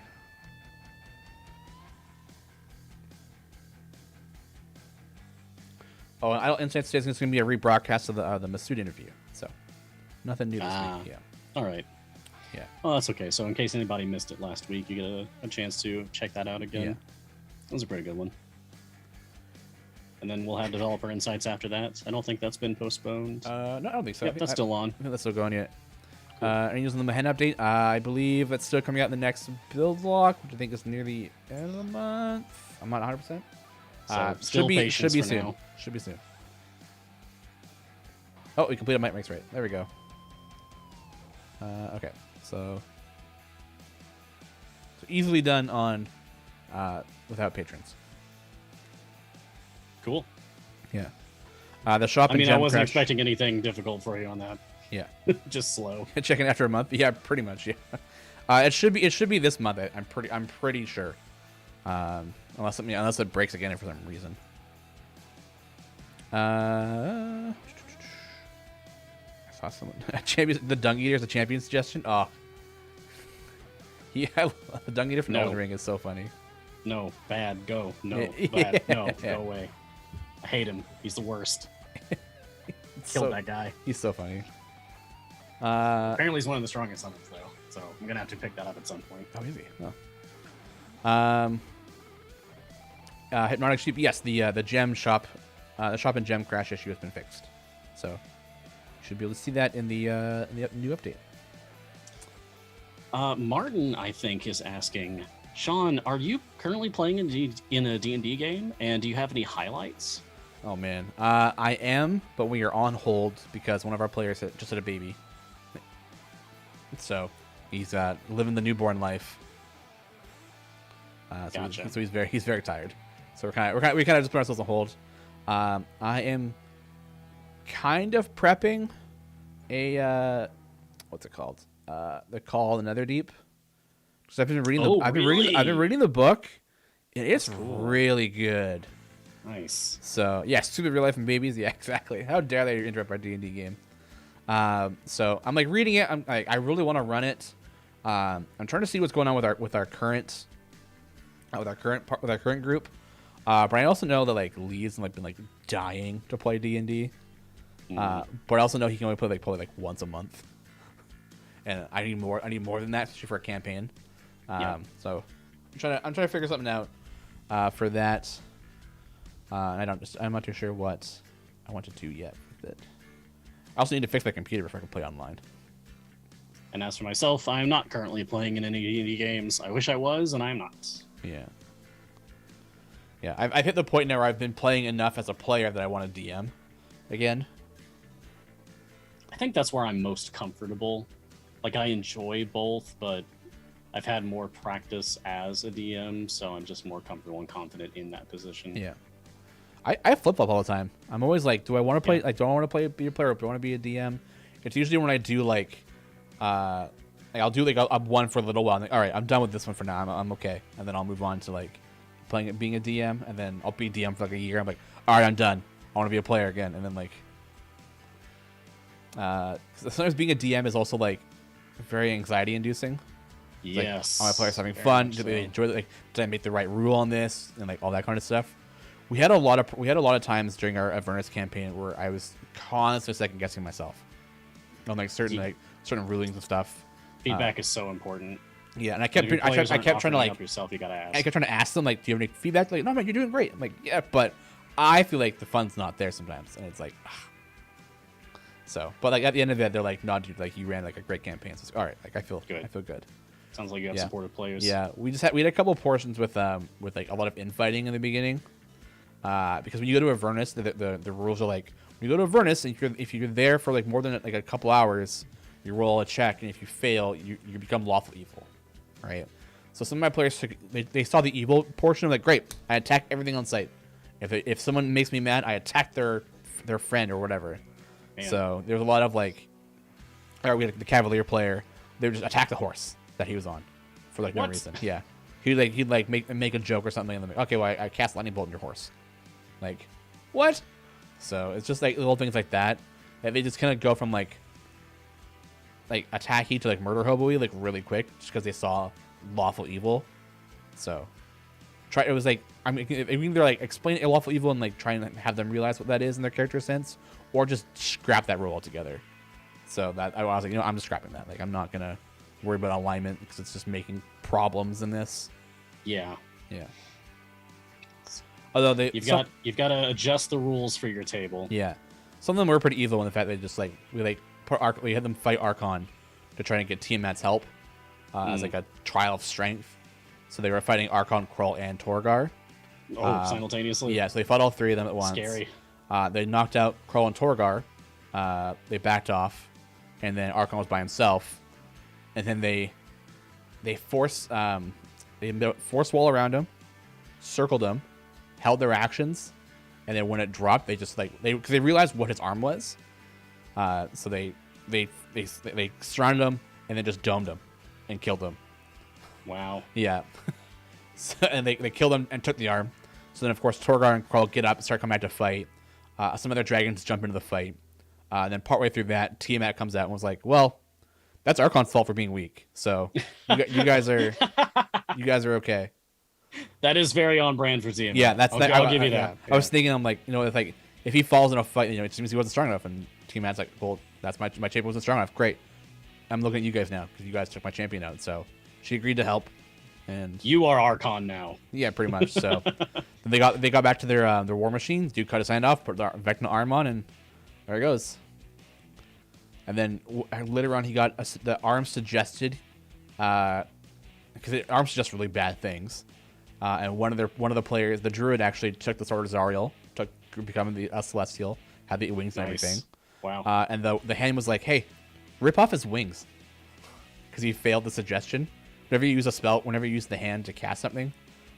Oh, and Idle Insight says it's going to be a rebroadcast of the Masood interview. So, nothing new this week. Yeah. All right. Yeah. Well, that's okay. So in case anybody missed it last week, you get a chance to check that out again. Yeah. That was a pretty good one. And then we'll have developer insights after that. I don't think that's been postponed. No, I don't think so. Yep, that's still on. I think that's still going yet. And using the Mahen update, I believe that's still coming out in the next build lock, which I think is near the end of the month. I'm not 100%. So still patience for soon. now. Should be soon. Oh, we completed Might Makes Right. There we go. Okay, so easily done on without patrons. Cool. Yeah. The shop. I mean, I wasn't expecting anything difficult for you on that. Yeah. Just slow. Checking after a month. Yeah, pretty much. Yeah. It should be this month. I'm pretty sure. Unless it breaks again for some reason. I saw someone. The Dung Eater is a champion suggestion. Oh. Yeah, the Dung Eater from Elden Ring is so funny. No, bad, go. No, bad, no, go away. I hate him. He's the worst. Killed that guy. He's so funny. Apparently he's one of the strongest summons, though. So I'm going to have to pick that up at some point. Oh, is he? Oh. Hypnotic Sheep. Yes, the gem shop, the shop and gem crash issue has been fixed. So you should be able to see that in the new update. Martin, I think, is asking, Sean, are you currently playing in a D&D game? And do you have any highlights? Oh, man. I am, but we are on hold because one of our players just had a baby. So he's living the newborn life. Gotcha. So he's very tired. So we kind of just put ourselves on hold. I am kind of prepping a what's it called? The Call of the Netherdeep. Because I've been reading I've been reading the book. And it's really good. Nice. So yeah, stupid real life and babies. Yeah, exactly. How dare they interrupt our D&D game? So I'm like reading it. I really want to run it. I'm trying to see what's going on with our current group. But I also know that like Lee's been dying to play D&D. But I also know he can only play probably once a month. And I need more than that, especially for a campaign. So I'm trying to figure something out for that. I'm not too sure what I want to do yet with it. I also need to fix my computer before I can play online. And as for myself, I'm not currently playing in any D&D games. I wish I was, and I'm not. Yeah. Yeah, I've hit the point now where I've been playing enough as a player that I want to DM again. I think that's where I'm most comfortable. Like, I enjoy both, but I've had more practice as a DM, so I'm just more comfortable and confident in that position. Yeah. I flip-flop all the time. I'm always like, do I want to play, do I want to be a player or do I want to be a DM? It's usually when I do, I'll do, a one for a little while. I'm like, all right, I'm done with this one for now. I'm okay. And then I'll move on to, being a DM, and then I'll be DM for, a year. I'm like, all right, I'm done. I want to be a player again. And then, sometimes being a DM is also, very anxiety-inducing. Yes. Are my players having fun? Do they enjoy it? Did I make the right rule on this? And, all that kind of stuff. We had a lot of times during our Avernus campaign where I was constantly second guessing myself on certain rulings and stuff. Feedback is so important. Yeah, and I kept trying to yourself. You gotta ask. I kept trying to ask them do you have any feedback? No man, you're doing great. I'm like, yeah, but I feel like the fun's not there sometimes, and it's like, ugh. So, but at the end of it, they're like, no, dude, you ran a great campaign. So it's all right, I feel good. I feel good. Sounds like you have supportive players. Yeah, we had a couple of portions with a lot of infighting in the beginning. Because when you go to Avernus, the rules are when you go to Avernus, and if you're there for more than a couple hours, you roll a check, and if you fail, you become lawful evil, right? So some of my players they saw the evil portion of great, I attack everything on sight. If someone makes me mad, I attack their friend or whatever. Man. So there's a lot of we had the Cavalier player, they would just attack the horse that he was on for no reason. Yeah. He'd make a joke or something, and then okay, well I cast lightning bolt on your horse, like what? So it's just like little things like that they just kind of go from like attacky to like murder hobo-y like really quick just because they saw lawful evil. So it was like I mean either like explain lawful evil and like try and have them realize what that is in their character sense, or just scrap that rule altogether. So that I was like, I'm just scrapping that. Like I'm not gonna worry about alignment because it's just making problems in this. Yeah. Although you've got to adjust the rules for your table. Yeah, some of them were pretty evil in the fact they just like we had them fight Archon to try and get Tiamat's help as like a trial of strength. So they were fighting Archon, Krull, and Torgar. Simultaneously. Yeah, so they fought all three of them at once. Scary. They knocked out Krull and Torgar. They backed off, and then Archon was by himself. And then they force wall around him, circled him, held their actions, and then when it dropped, they just because they realized what his arm was. So they surrounded him and then just domed him and killed him. Wow. Yeah. And they killed him and took the arm. So then of course Torgar and Krull get up and start coming out to fight. Some other dragons jump into the fight. And then partway through that, Tiamat comes out and was like, "Well, that's Archon's fault for being weak. So you guys are okay." That is very on brand for Tiamat. Yeah, I'll give you that. I was thinking, I'm like, if he falls in a fight, it seems he wasn't strong enough, and Tiamat's like, "Well, that's my champion wasn't strong enough. Great, I'm looking at you guys now because you guys took my champion out." So she agreed to help, and you are Archon now. Yeah, pretty much. So then they got back to their war machines. Dude cut his hand off, put the Vecna arm on, and there it goes. And then later on, he got the arm suggested, because arms suggest really bad things. And one of the players, the druid, actually took the sword of Zariel, becoming a celestial, had the wings and everything. Wow. And the hand was like, "Hey, rip off his wings," because he failed the suggestion. Whenever you use a spell, whenever you use the hand to cast something,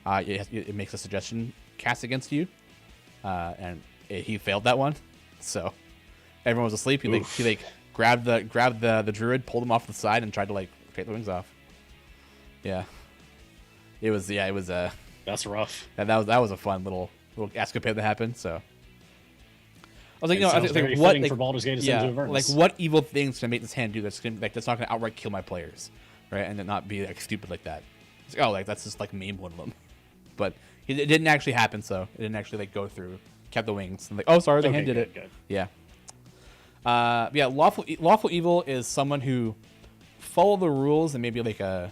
it makes a suggestion cast against you, and he failed that one. So everyone was asleep. He grabbed the druid, pulled him off the side, and tried to take the wings off. Yeah. It was that's rough. That was a fun little escapade that happened. So I was like, I was very fitting for Baldur's Gate Ascent to Avernus. What evil things can make this hand do that's not gonna outright kill my players, right? And then not be stupid like that. It's like, that's just meme one of them. But it didn't actually happen, so it didn't actually go through. Kept the wings. And sorry, the hand did it. Good. Yeah. Lawful evil is someone who follow the rules and maybe an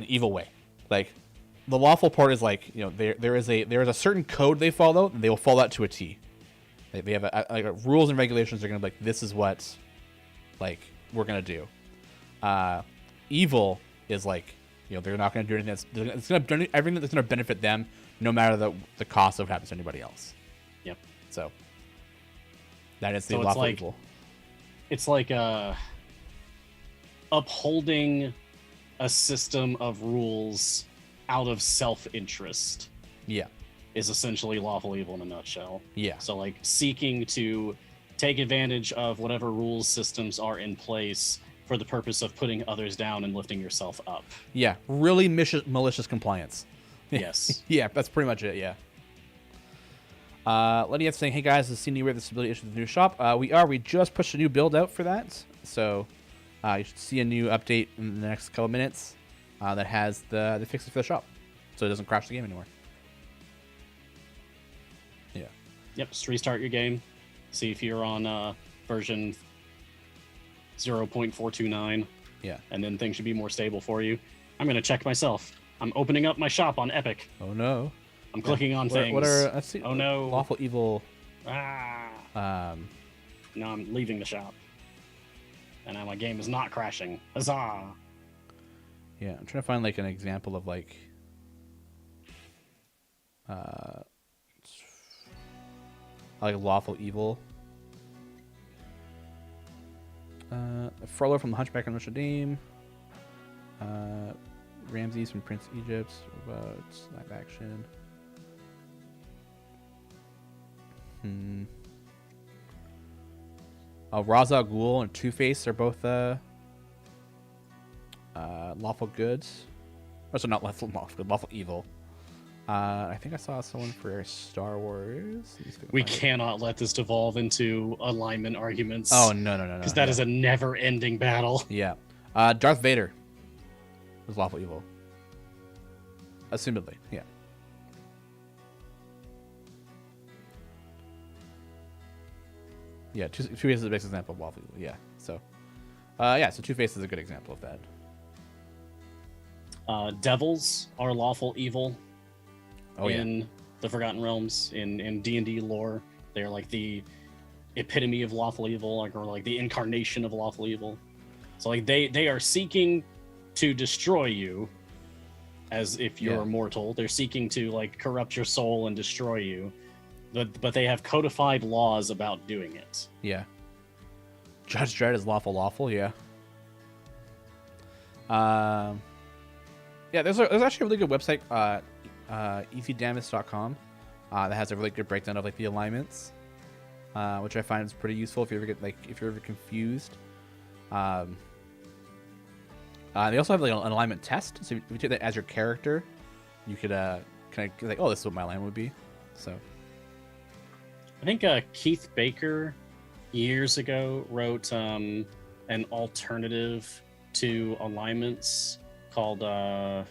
evil way. The lawful part is there is a certain code they follow, and they will follow that to a T. They have rules and regulations. They're gonna be this is what we're gonna do. Evil is they're not gonna do anything it's gonna do everything that's gonna benefit them, no matter the cost of what happens to anybody else. Yep. So that is the lawful evil. It's upholding a system of rules out of self-interest. Yeah. Is essentially lawful evil in a nutshell. Yeah. So seeking to take advantage of whatever rules systems are in place for the purpose of putting others down and lifting yourself up. Yeah. Really malicious compliance. Yes. Yeah, that's pretty much it, yeah. Letty F saying, "Hey guys, has seen anywhere disability issues with the new shop?" We just pushed a new build out for that. So you should see a new update in the next couple minutes that has the fixes for the shop, so it doesn't crash the game anymore. Yeah. Yep. Just restart your game. See if you're on version 0.429. Yeah. And then things should be more stable for you. I'm gonna check myself. I'm opening up my shop on Epic. Oh no. I'm clicking on things. Let's see. Oh no. Lawful evil. No, I'm leaving the shop. And now my game is not crashing. Huzzah! Yeah, I'm trying to find an example of lawful evil. Frollo from the Hunchback of Notre Dame. Ramses from Prince Egypt. Robots, live action. Ra's al Ghul and Two-Face are both lawful goods. Or so not lawful, lawful evil. I think I saw someone for Star Wars. We cannot let this devolve into alignment arguments. Oh no! Because that is a never-ending battle. Yeah. Darth Vader was lawful evil. Assumedly, yeah. Yeah, Two Faces is the best example of lawful evil. Yeah, so so Two Faces is a good example of that. Devils are lawful evil in the Forgotten Realms, in D&D lore. They're like the epitome of lawful evil, or like the incarnation of lawful evil. So like they are seeking to destroy you as if you're mortal. They're seeking to like corrupt your soul and destroy you. But they have codified laws about doing it. Yeah. Judge Dredd is lawful, yeah. There's actually a really good website, easydamage.com, that has a really good breakdown of like the alignments, which I find is pretty useful if you ever if you're ever confused. They also have like an alignment test, so if you take that as your character, you could kind of like, oh, this is what my alignment would be. So I think Keith Baker years ago wrote an alternative to alignments called I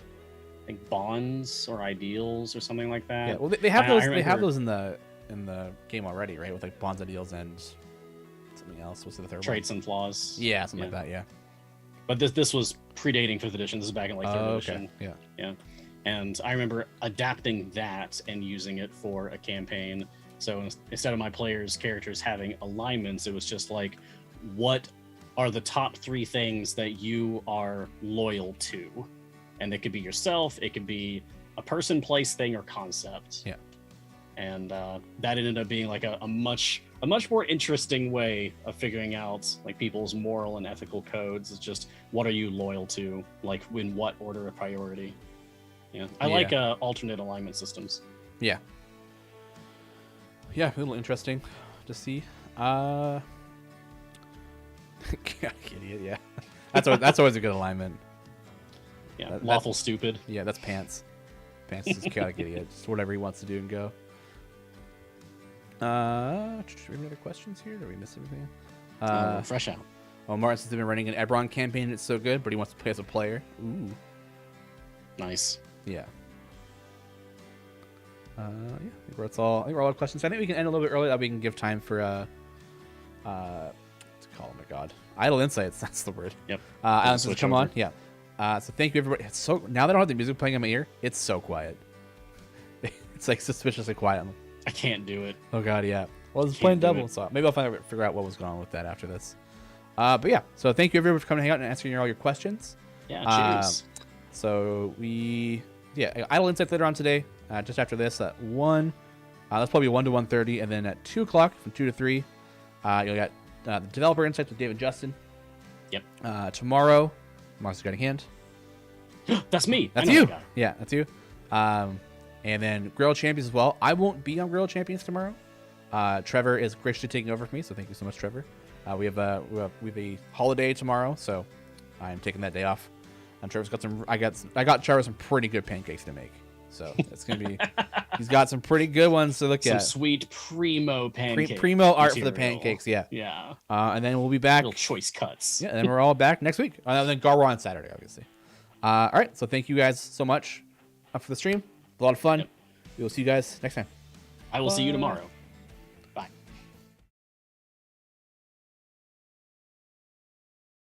think Bonds or Ideals or something like that. Yeah, well, they have those. They have those in the game already, right? With like Bonds, Ideals, and something else. What's the third one? Traits and Flaws. Yeah, something like that. Yeah. But this was predating 5th edition. This is back in like 3rd edition. Yeah. Yeah. And I remember adapting that and using it for a campaign. So instead of my players' characters having alignments, it was just like, what are the top 3 things that you are loyal to? And it could be yourself, it could be a person, place, thing, or concept. Yeah. And that ended up being like a much more interesting way of figuring out like people's moral and ethical codes. Is just, what are you loyal to? Like, in what order of priority? Yeah. I like alternate alignment systems. Yeah. Yeah, a little interesting to see. Idiot, yeah. That's always a good alignment. Yeah, lawful stupid. Yeah, that's Pants. Pants is just chaotic idiot. Just whatever he wants to do and go. Do we have any other questions here? Did we miss anything? Fresh out. Well, Martin says they've been running an Ebron campaign. It's so good, but he wants to play as a player. Ooh. Nice. Yeah. I think we're all out of questions. I think we can end a little bit early. That we can give time for what's it called? Oh my god, Idle Insights. That's the word. Yep. Idle Insights, come on. Yeah. So thank you everybody. It's so, now that I don't have the music playing in my ear, it's so quiet. It's like suspiciously quiet. I can't do it. Oh god, yeah. Well, it's playing double, so maybe I'll figure out what was going on with that after this. But yeah, so thank you everybody for coming to hang out and answering all your questions. Yeah. Cheers. So Idle Insights later on today. Just after this at 1. That's probably 1 to 1:30, and then at 2 o'clock from 2 to 3, you'll get the Developer Insights with David Justin. Yep. Tomorrow, Mark's got a hand. That's me. That's you. Yeah, that's you. And then Grill Champions as well. I won't be on Grill Champions tomorrow. Trevor is graciously taking over for me, so thank you so much, Trevor. We have a holiday tomorrow, so I'm taking that day off. And Trevor's got I got Trevor some pretty good pancakes to make. So it's gonna be. He's got some pretty good ones to look at. Some sweet primo pancakes. Primo art for the pancakes, yeah. Yeah. And then we'll be back. Real choice cuts. Yeah, and then we're all back next week. And then Garwa on Saturday, obviously. All right. So thank you guys so much for the stream. A lot of fun. Yep. We will see you guys next time. I will see you tomorrow.